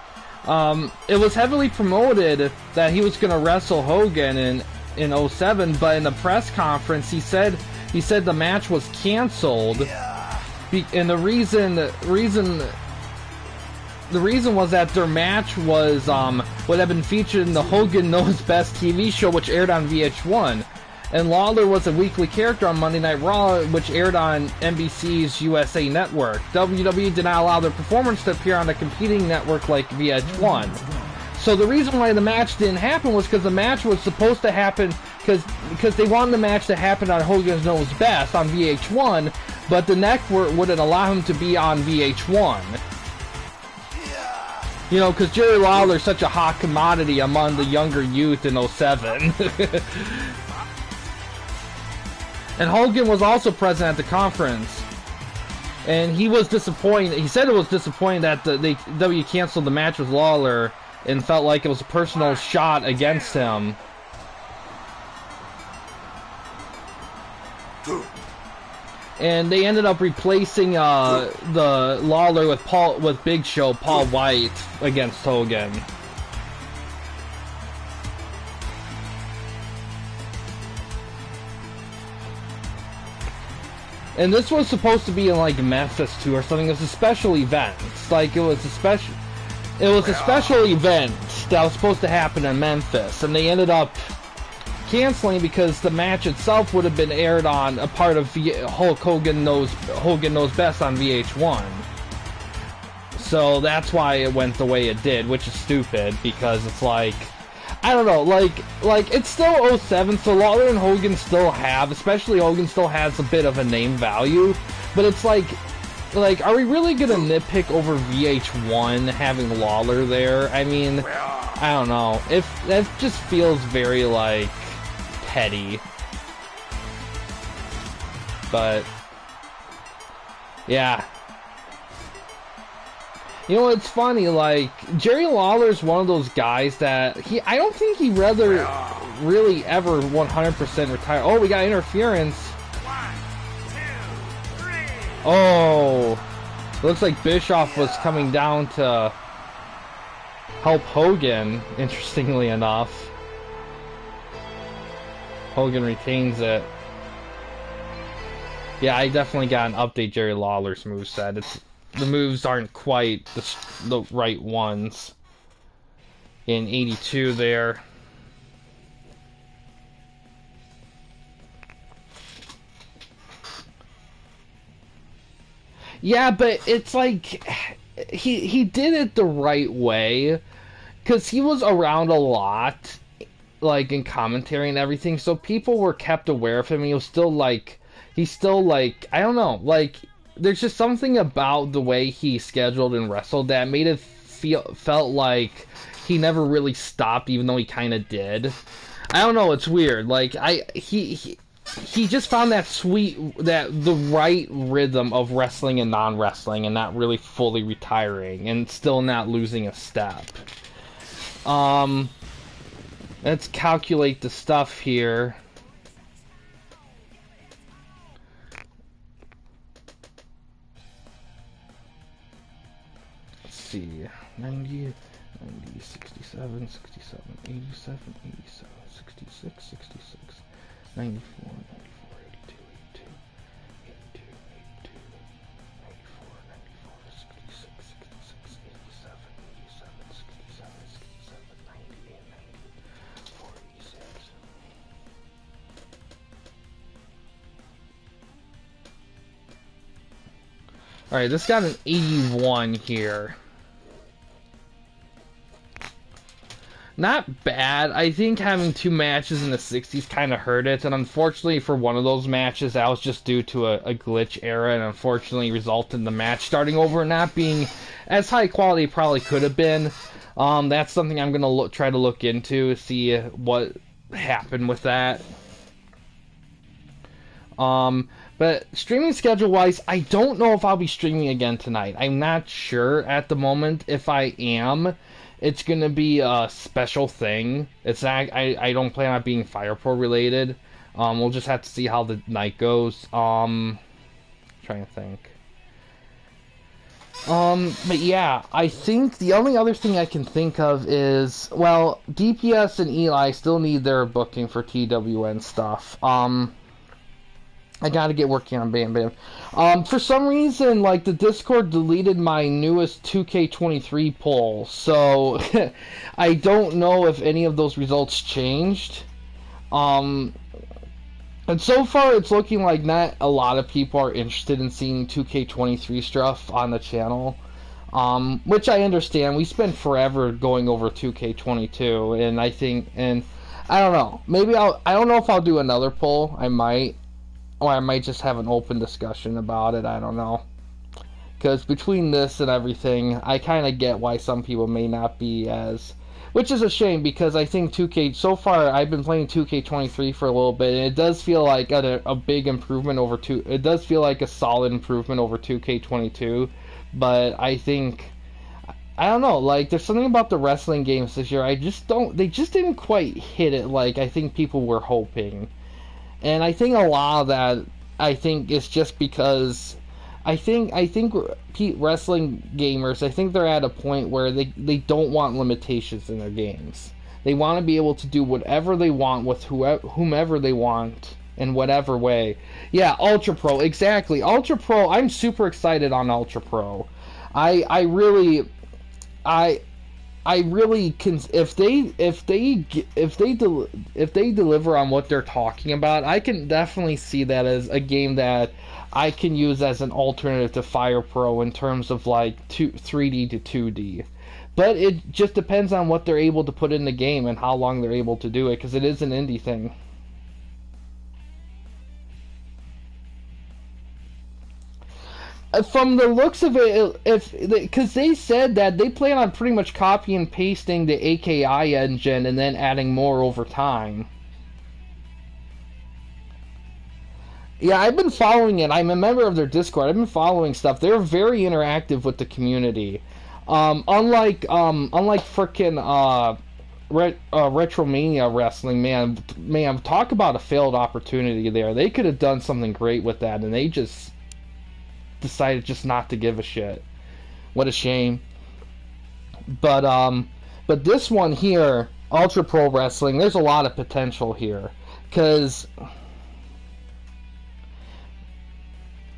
It was heavily promoted that he was gonna wrestle Hogan in 07, but in the press conference he said the match was canceled. And the reason was that their match was would have been featured in the Hogan Knows Best TV show, which aired on VH1. And Lawler was a weekly character on Monday Night Raw, which aired on NBC's USA Network. WWE did not allow their performance to appear on a competing network like VH1. So the reason why the match didn't happen was because the match was supposed to happen because they wanted the match to happen on Hogan Knows Best on VH1, but the network wouldn't allow him to be on VH1. You know, because Jerry Lawler's such a hot commodity among the younger youth in 07. And Hogan was also present at the conference. And he was disappointed. He said it was disappointing that W canceled the match with Lawler and felt like it was a personal shot against him. And they ended up replacing the Lawler with Big Show Paul White against Hogan. And this was supposed to be in like Memphis too or something. It was a special event. Like it was a special event that was supposed to happen in Memphis, and they ended up canceling because the match itself would have been aired on a part of Hulk Hogan Knows Best on VH1. So that's why it went the way it did, which is stupid because it's like, I don't know, like it's still 07, so Lawler and Hogan still have, especially Hogan still has a bit of a name value, but it's like, are we really gonna nitpick over VH1 having Lawler there? I mean, I don't know. That just feels very like petty. But yeah. You know, it's funny, like, Jerry Lawler's one of those guys that I don't think he really ever 100% retire. Oh, we got interference. 1, 2, 3. Oh, it looks like Bischoff was coming down to help Hogan, interestingly enough. Hogan retains it. Yeah, I definitely got an update Jerry Lawler's moveset. The moves aren't quite the right ones. In 82 there. Yeah, but it's like he did it the right way because he was around a lot, like in commentary and everything, so people were kept aware of him. He was still like, I don't know, like there's just something about the way he scheduled and wrestled that made it felt like he never really stopped, even though he kind of did. I don't know, it's weird. Like he just found the right rhythm of wrestling and non-wrestling, and not really fully retiring and still not losing a step. Let's calculate the stuff here. Let's see. 90, 67, 67, 87, 87, 66, 66, 94, 94, 82, 82, 82, 82, 94, 94, 66, 66, 87, 87, 67, 67, 90, 94, 86. Alright, this got an 81 here. Not bad. I think having 2 matches in the 60s kind of hurt it, and unfortunately for one of those matches, that was just due to a glitch error, and unfortunately resulted in the match starting over and not being as high quality it probably could have been. That's something I'm gonna try to look into, see what happened with that. But streaming schedule wise, I don't know if I'll be streaming again tonight. I'm not sure at the moment. If I am, it's gonna be a special thing. It's not, I don't plan on being Fire Pro related. We'll just have to see how the night goes. Trying to think. But yeah, I think the only other thing I can think of is, well, DPS and Eli still need their booking for TWN stuff. I gotta get working on Bam Bam. For some reason, like, the Discord deleted my newest 2K23 poll, so I don't know if any of those results changed. And so far, it's looking like not a lot of people are interested in seeing 2K23 stuff on the channel. Which I understand. We spent forever going over 2K22, and I think, and I don't know. Maybe I don't know if I'll do another poll. I might. Or I might just have an open discussion about it. I don't know. Because between this and everything, I kind of get why some people may not be as... Which is a shame, because I think 2K... So far, I've been playing 2K23 for a little bit, and it does feel like a big improvement over... It does feel like a solid improvement over 2K22. But I think... I don't know, like, there's something about the wrestling games this year. I just don't... They just didn't quite hit it like I think people were hoping. And I think a lot of that, I think, is just because I think wrestling gamers, I think they're at a point where they don't want limitations in their games. They want to be able to do whatever they want with whomever they want in whatever way. Yeah, Ultra Pro, exactly. Ultra Pro, I'm super excited on Ultra Pro. I really can, if they deliver on what they're talking about, I can definitely see that as a game that I can use as an alternative to Fire Pro in terms of like 3D to 2D. But it just depends on what they're able to put in the game and how long they're able to do it, because it is an indie thing. From the looks of it, because they said that they plan on pretty much copy and pasting the AKI engine and then adding more over time. Yeah, I've been following it. I'm a member of their Discord. I've been following stuff. They're very interactive with the community. Unlike frickin' Retromania Wrestling, man, talk about a failed opportunity there. They could have done something great with that, and they just decided just not to give a shit. What a shame. But this one here, Ultra Pro Wrestling, there's a lot of potential here, because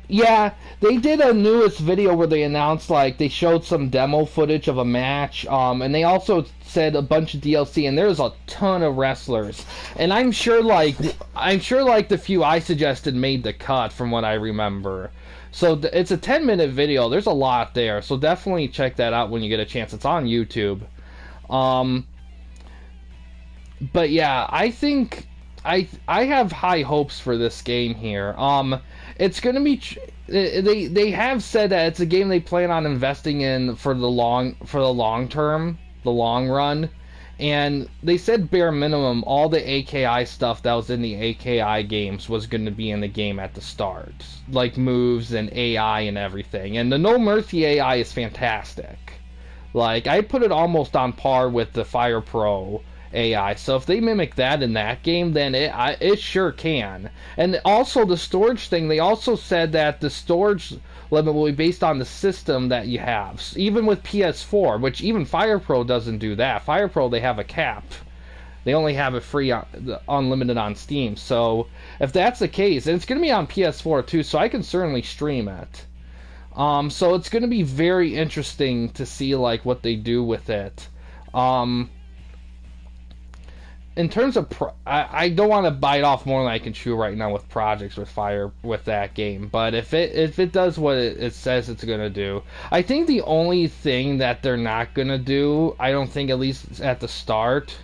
yeah, they did a newest video where they announced, like, they showed some demo footage of a match, and they also said a bunch of DLC, and there's a ton of wrestlers, and I'm sure like the few I suggested made the cut from what I remember. So it's a 10-minute video. There's a lot there, so definitely check that out when you get a chance. It's on YouTube. But yeah, I think I have high hopes for this game here. It's gonna be they have said that it's a game they plan on investing in for the long term, the long run. And they said bare minimum all the AKI stuff that was in the AKI games was going to be in the game at the start. Like moves and AI and everything. And the No Mercy AI is fantastic. Like, I put it almost on par with the Fire Pro AI. So if they mimic that in that game, then it sure can. And also the storage thing, they also said that the storage limit will be based on the system that you have. Even with PS4, which even Fire Pro doesn't do that. Fire Pro, they have a cap. They only have it free, unlimited on Steam. So if that's the case, and it's going to be on PS4 too, so I can certainly stream it. So it's going to be very interesting to see like what they do with it. in terms of I don't want to bite off more than I can chew right now with projects with Fire with that game, but if it does what it says it's gonna do, I think the only thing that they're not gonna do, I don't think, at least at the start,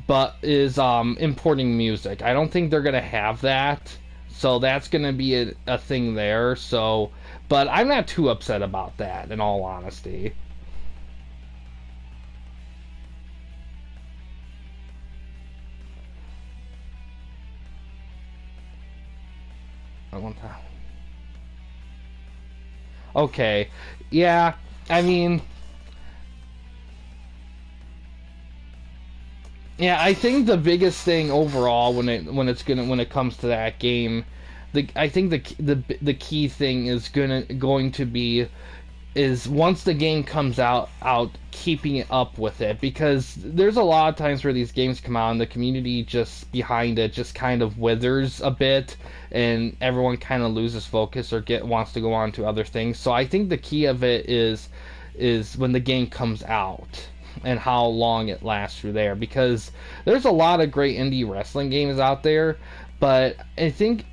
but is importing music. I don't think they're gonna have that, so that's gonna be a thing there. So, but I'm not too upset about that, in all honesty. One time. Okay, yeah. I mean, yeah. I think the biggest thing overall when it comes to that game, I think the key thing is going to be is once the game comes out keeping it up with it, because there's a lot of times where these games come out and the community just behind it just kind of withers a bit and everyone kind of loses focus or wants to go on to other things. So I think the key of it is when the game comes out and how long it lasts through there, because there's a lot of great indie wrestling games out there. But I think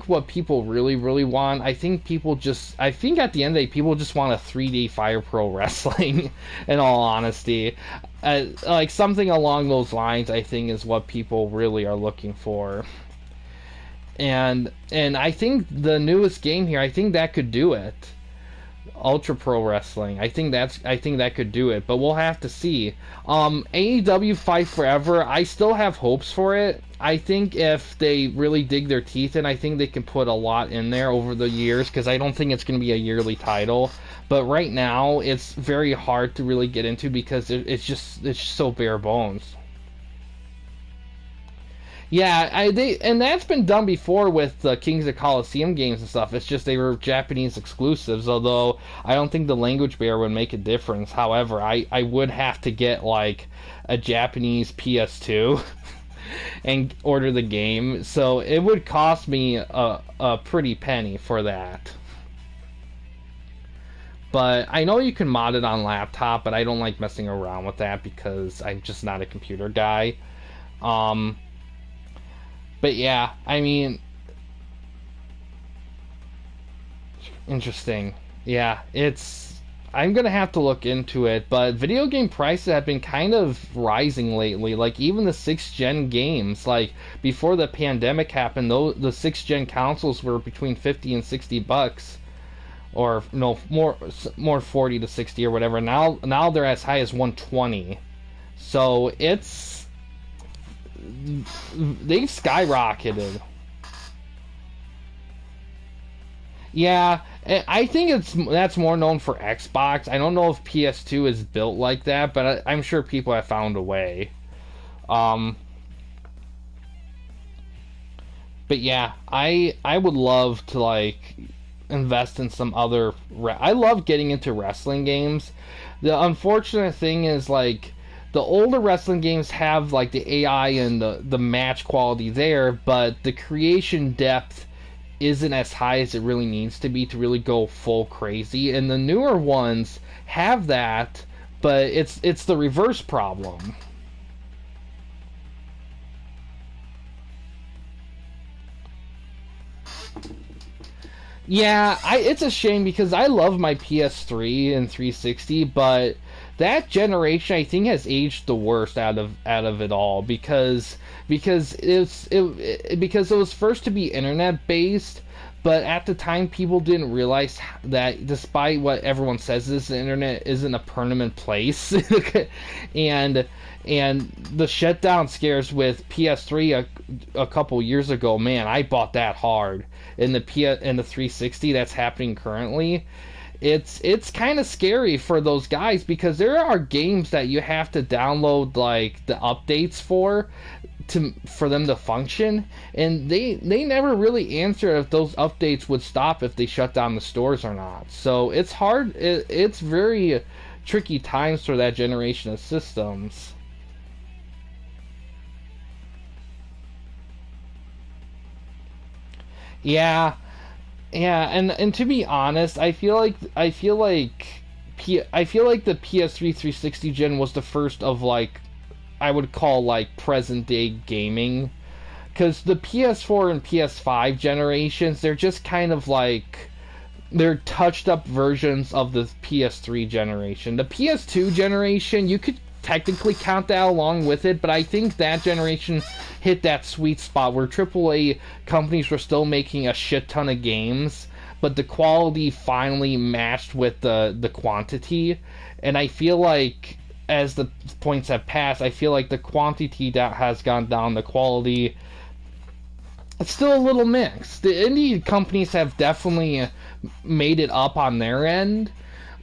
what people really, really want, I think at the end of the day, people just want a 3D Fire Pro Wrestling, in all honesty. Like, something along those lines, I think, is what people really are looking for. And I think the newest game here, I think that could do it. Ultra Pro Wrestling. I think that could do it, but we'll have to see. AEW Fight Forever, I still have hopes for it. I think if they really dig their teeth in, I think they can put a lot in there over the years, because I don't think it's going to be a yearly title. But right now, it's very hard to really get into because it's just so bare bones. Yeah, and that's been done before with the Kings of Colosseum games and stuff. It's just they were Japanese exclusives, although I don't think the language barrier would make a difference. However, I would have to get like a Japanese PS2 and order the game, so it would cost me a pretty penny for that. But I know you can mod it on laptop, but I don't like messing around with that because I'm just not a computer guy. But yeah, I mean, interesting. Yeah, I'm gonna have to look into it, but video game prices have been kind of rising lately. Like, even the 6th gen games, like before the pandemic happened, though, the 6th gen consoles were between 50 and 60 bucks, or no, more 40 to 60 or whatever. Now they're as high as 120. So they've skyrocketed. Yeah, I think that's more known for Xbox. I don't know if PS2 is built like that, but I'm sure people have found a way. But yeah, I would love to like invest in some other. I love getting into wrestling games. The unfortunate thing is, like, the older wrestling games have like the AI and the match quality there, but the creation depth isn't as high as it really needs to be to really go full crazy. And the newer ones have that, but it's the reverse problem. Yeah, it's a shame because I love my PS3 and 360, but that generation I think has aged the worst out of it all because it was first to be internet based, but at the time people didn't realize that despite what everyone says, the internet isn't a permanent place. and the shutdown scares with PS3 a couple years ago, man, I bought that hard. In the 360 that's happening currently, it's kind of scary for those guys because there are games that you have to download like the updates for them to function, and they never really answer if those updates would stop if they shut down the stores or not. So it's hard. It's very tricky times for that generation of systems. Yeah, and to be honest, I feel like the PS3 360 gen was the first of like I would call like present day gaming, because the PS4 and PS5 generations, they're just kind of like, they're touched up versions of the PS3 generation. The PS2 generation, you could technically count that along with it, but I think that generation hit that sweet spot where AAA companies were still making a shit ton of games, but the quality finally matched with the quantity. And I feel like as the points have passed, I feel like the quantity that has gone down, the quality, it's still a little mixed. The indie companies have definitely made it up on their end,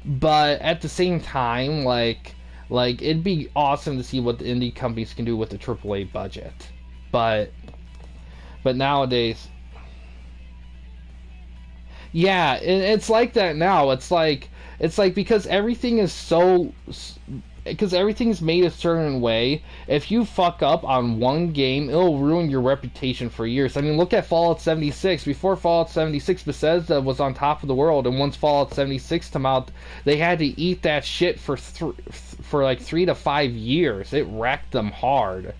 but at the same time, like it'd be awesome to see what the indie companies can do with the AAA budget. But nowadays, yeah, it's like that now. It's like because everything is so, because everything's made a certain way, if you fuck up on one game, it'll ruin your reputation for years. I mean, look at Fallout 76. Before Fallout 76, Bethesda was on top of the world, and once Fallout 76 came out, they had to eat that shit for like 3 to 5 years. It wrecked them hard.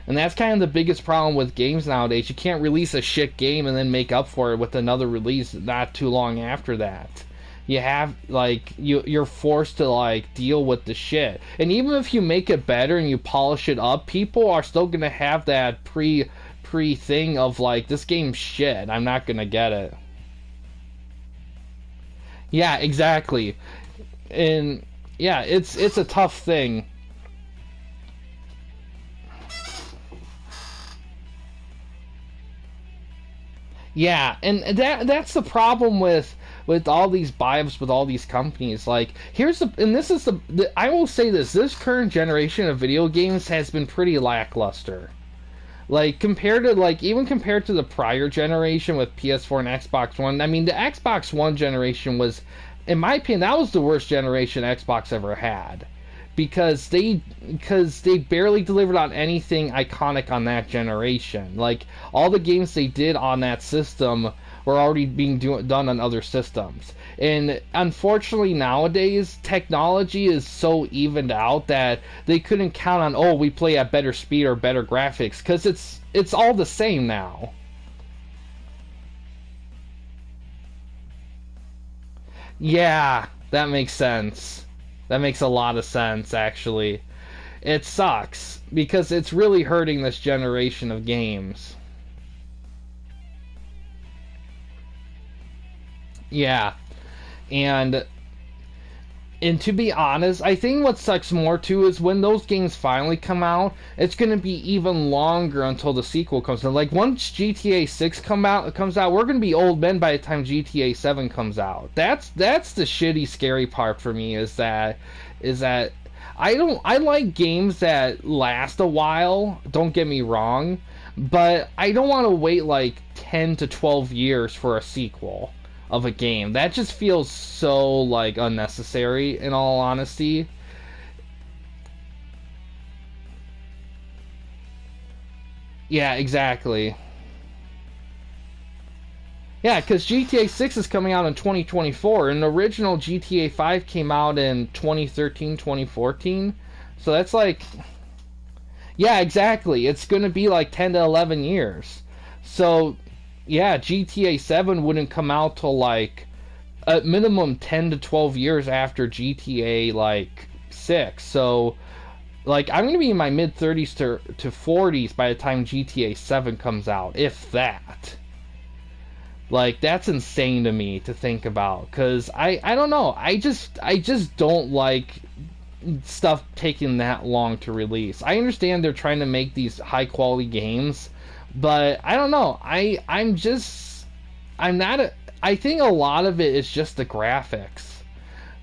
And that's kind of the biggest problem with games nowadays. You can't release a shit game and then make up for it with another release not too long after that. You have, like, you're forced to, like, deal with the shit. And even if you make it better and you polish it up, people are still gonna have that pre thing of, like, this game's shit, I'm not gonna get it. Yeah, exactly. And yeah, it's a tough thing. Yeah, and that's the problem with all these buy-ups with all these companies. Like, this is the I will say this current generation of video games has been pretty lackluster. Like, even compared to the prior generation with PS4 and Xbox One. I mean, the Xbox One generation was, in my opinion, that was the worst generation Xbox ever had. Because they barely delivered on anything iconic on that generation. Like, all the games they did on that system were already being done on other systems. And unfortunately nowadays, technology is so evened out that they couldn't count on, oh, we play at better speed or better graphics, because it's all the same now. Yeah, that makes sense. That makes a lot of sense, actually. It sucks, because it's really hurting this generation of games. Yeah. And to be honest, I think what sucks more too is when those games finally come out, it's gonna be even longer until the sequel comes out. Like, once GTA 6 comes out, we're gonna be old men by the time GTA 7 comes out. That's the shitty, scary part for me, is that I like games that last a while, don't get me wrong, but I don't want to wait like 10 to 12 years for a sequel of a game. That just feels so, like, unnecessary, in all honesty. Yeah, exactly. Yeah, because GTA 6 is coming out in 2024, and the original GTA 5 came out in 2013, 2014. So that's like... Yeah, exactly. It's going to be like 10 to 11 years. So, yeah, GTA 7 wouldn't come out till, like, at minimum 10 to 12 years after GTA, like, 6. So, like, I'm going to be in my mid-30s to 40s by the time GTA 7 comes out, if that. Like, that's insane to me to think about, because I don't know, I just don't like stuff taking that long to release. I understand they're trying to make these high quality games, but I don't know, I think a lot of it is just the graphics,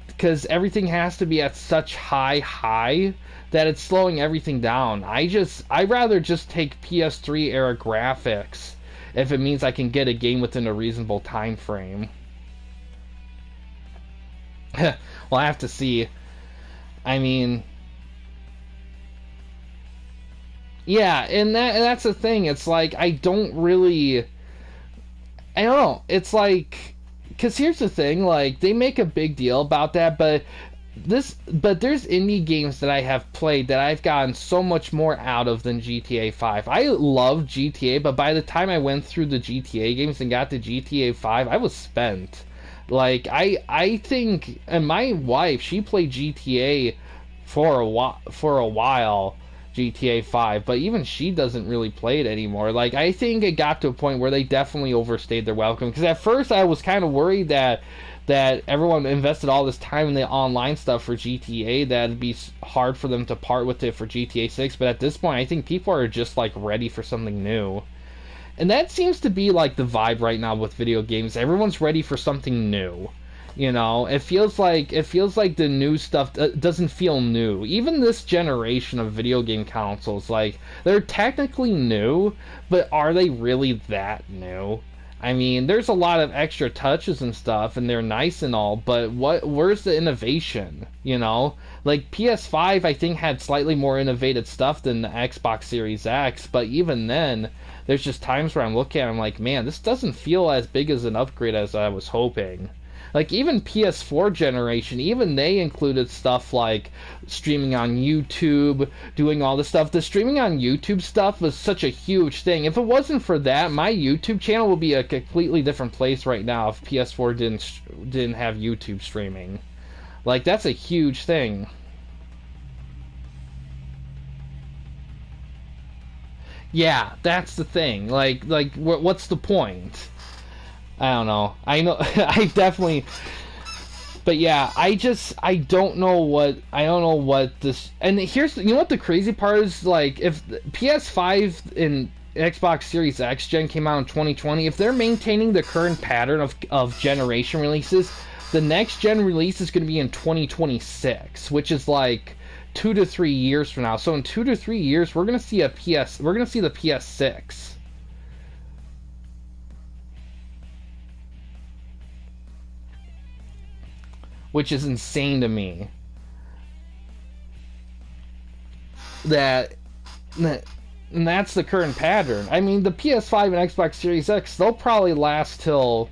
because everything has to be at such high that it's slowing everything down. I'd rather just take PS3 era graphics if it means I can get a game within a reasonable time frame. Well, I have to see. I mean, yeah, and that's the thing. It's like, I don't know. It's like, because here's the thing, like, they make a big deal about that, but but there's indie games that I have played that I've gotten so much more out of than GTA 5. I love GTA, but by the time I went through the GTA games and got to GTA 5, I was spent. Like I think, and my wife, she played GTA for a while, GTA 5, but even she doesn't really play it anymore. Like, I think it got to a point where they definitely overstayed their welcome, because at first I was kind of worried that everyone invested all this time in the online stuff for GTA, that it'd be hard for them to part with it for GTA 6, but at this point I think people are just like ready for something new. And that seems to be like the vibe right now with video games. Everyone's ready for something new. You know, it feels like the new stuff doesn't feel new. Even this generation of video game consoles, like, they're technically new, but are they really that new? I mean, there's a lot of extra touches and stuff, and they're nice and all, but where's the innovation? You know, like PS5, I think, had slightly more innovative stuff than the Xbox Series X, but even then, there's just times where I'm looking at it, I'm like, man, this doesn't feel as big as an upgrade as I was hoping. Like, even PS4 generation, even they included stuff like streaming on YouTube, doing all this stuff. The streaming on YouTube stuff was such a huge thing. If it wasn't for that, my YouTube channel would be a completely different place right now if PS4 didn't have YouTube streaming. Like, that's a huge thing. Yeah, that's the thing. Like, what's the point? I don't know. I know. I definitely. But yeah, I don't know what this. And here's, you know what the crazy part is? Like, if PS5 and Xbox Series X gen came out in 2020, if they're maintaining the current pattern of generation releases, the next gen release is going to be in 2026, which is like 2 to 3 years from now. So in 2 to 3 years, we're going to see the PS6. Which is insane to me. And that's the current pattern. I mean, the PS5 and Xbox Series X, they'll probably last till...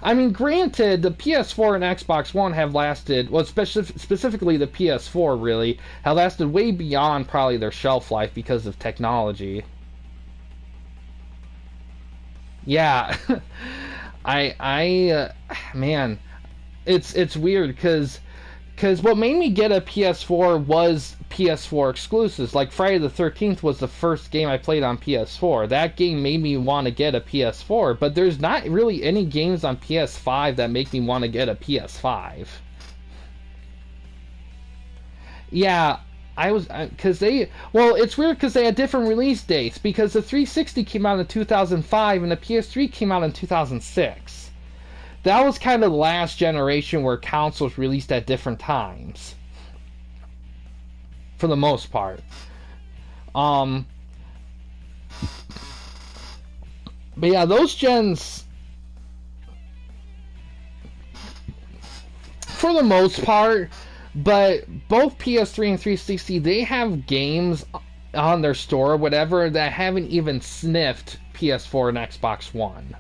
I mean, granted, the PS4 and Xbox One have lasted... Well, specifically the PS4, really, have lasted way beyond probably their shelf life because of technology. Yeah. Man... It's weird because what made me get a PS4 was PS4 exclusives. Like, Friday the 13th was the first game I played on PS4. That game made me want to get a PS4, but there's not really any games on PS5 that make me want to get a PS5. Yeah, it's weird because they had different release dates, because the 360 came out in 2005 and the PS3 came out in 2006. That was kind of the last generation where consoles released at different times. For the most part. But yeah, those gens, for the most part, but both PS3 and 360, they have games on their store or whatever that haven't even sniffed PS4 and Xbox One.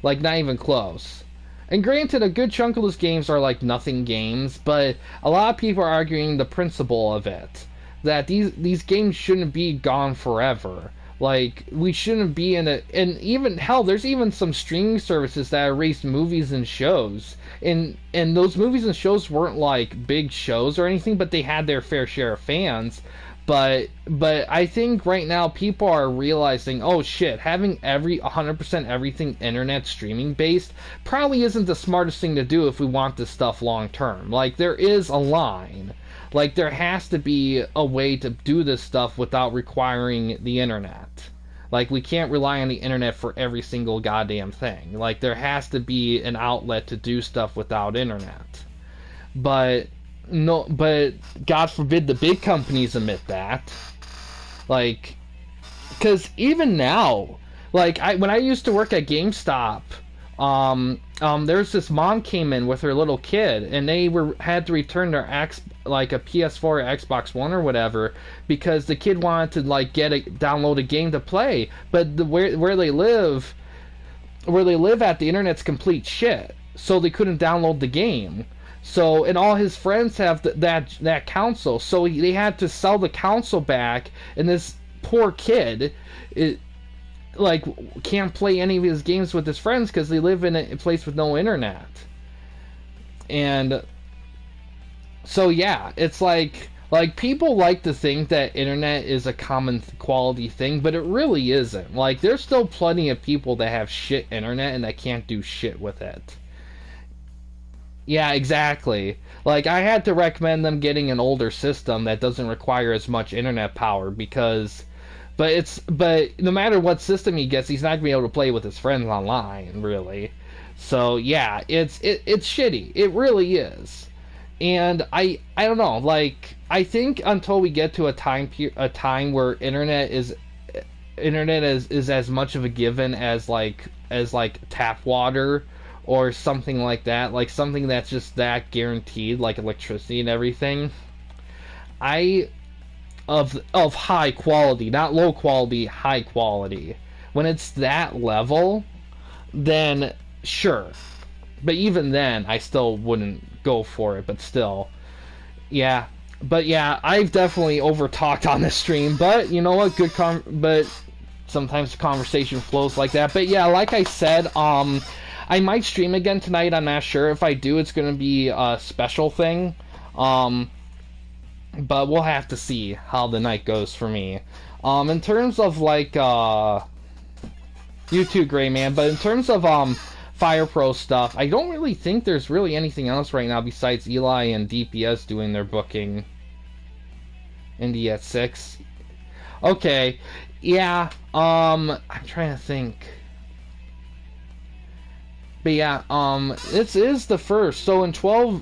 Like, not even close. And granted, a good chunk of those games are like nothing games, but a lot of people are arguing the principle of it. That these games shouldn't be gone forever. Like, we shouldn't be in a... And even, hell, there's even some streaming services that erase movies and shows. And those movies and shows weren't like big shows or anything, but they had their fair share of fans. But I think right now people are realizing, oh shit, having 100% everything internet streaming based probably isn't the smartest thing to do if we want this stuff long term. Like, there is a line. Like, there has to be a way to do this stuff without requiring the internet. Like, we can't rely on the internet for every single goddamn thing. Like, there has to be an outlet to do stuff without internet. But God forbid the big companies admit that. Like, because even now, like, when I used to work at GameStop, there's this mom came in with her little kid, and they had to return their like a PS4 or Xbox One or whatever, because the kid wanted to like download a game to play, but where they live at, the internet's complete shit, so they couldn't download the game. So, and all his friends have that console. So they had to sell the console back, and this poor kid, like, can't play any of his games with his friends because they live in a place with no internet. And so yeah, it's like people like to think that internet is a common quality thing, but it really isn't. Like, there's still plenty of people that have shit internet and that can't do shit with it. Yeah, exactly. Like, I had to recommend them getting an older system that doesn't require as much internet power because but no matter what system he gets, he's not gonna be able to play with his friends online, really. So yeah, it's shitty. It really is. And I don't know, like, I think until we get to a time where internet is as much of a given as tap water or something like that, like something that's just that guaranteed, like electricity and everything. I of high quality, not low quality, high quality. When it's that level, then sure. But even then, I still wouldn't go for it, but still. Yeah. But yeah, I've definitely overtalked on this stream, but you know what? But sometimes the conversation flows like that. But yeah, like I said, I might stream again tonight. I'm not sure. If I do, it's going to be a special thing. But we'll have to see how the night goes for me. In terms of like you too, Gray Man, but in terms of Fire Pro stuff, I don't really think there's really anything else right now besides Eli and DPS doing their booking. Indy at 6. Okay. Yeah, I'm trying to think. But yeah, this is the first. So in Bam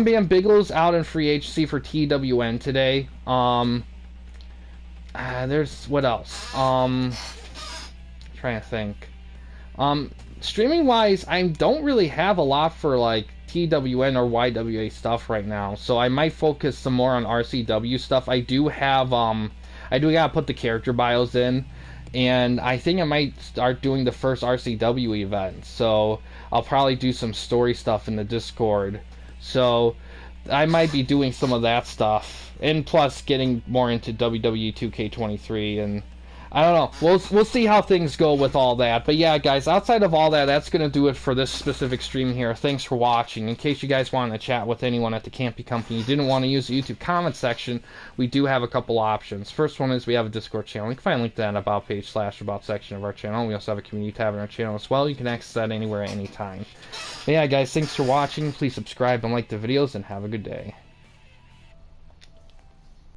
Bam Bigelow's out in free agency for TWN today. There's what else? Trying to think. Streaming wise, I don't really have a lot for like TWN or YWA stuff right now, so I might focus some more on RCW stuff. I do gotta put the character bios in, and I think I might start doing the first RCW event, so I'll probably do some story stuff in the Discord. So I might be doing some of that stuff, and plus getting more into WWE 2K23, and I don't know. We'll see how things go with all that. But yeah, guys, outside of all that, that's going to do it for this specific stream here. Thanks for watching. In case you guys wanted to chat with anyone at the Campy Company, you didn't want to use the YouTube comment section, we do have a couple options. First one is we have a Discord channel. You can find a link to that in the About page / About section of our channel. We also have a community tab in our channel as well. You can access that anywhere at any time. But yeah, guys, thanks for watching. Please subscribe and like the videos, and have a good day.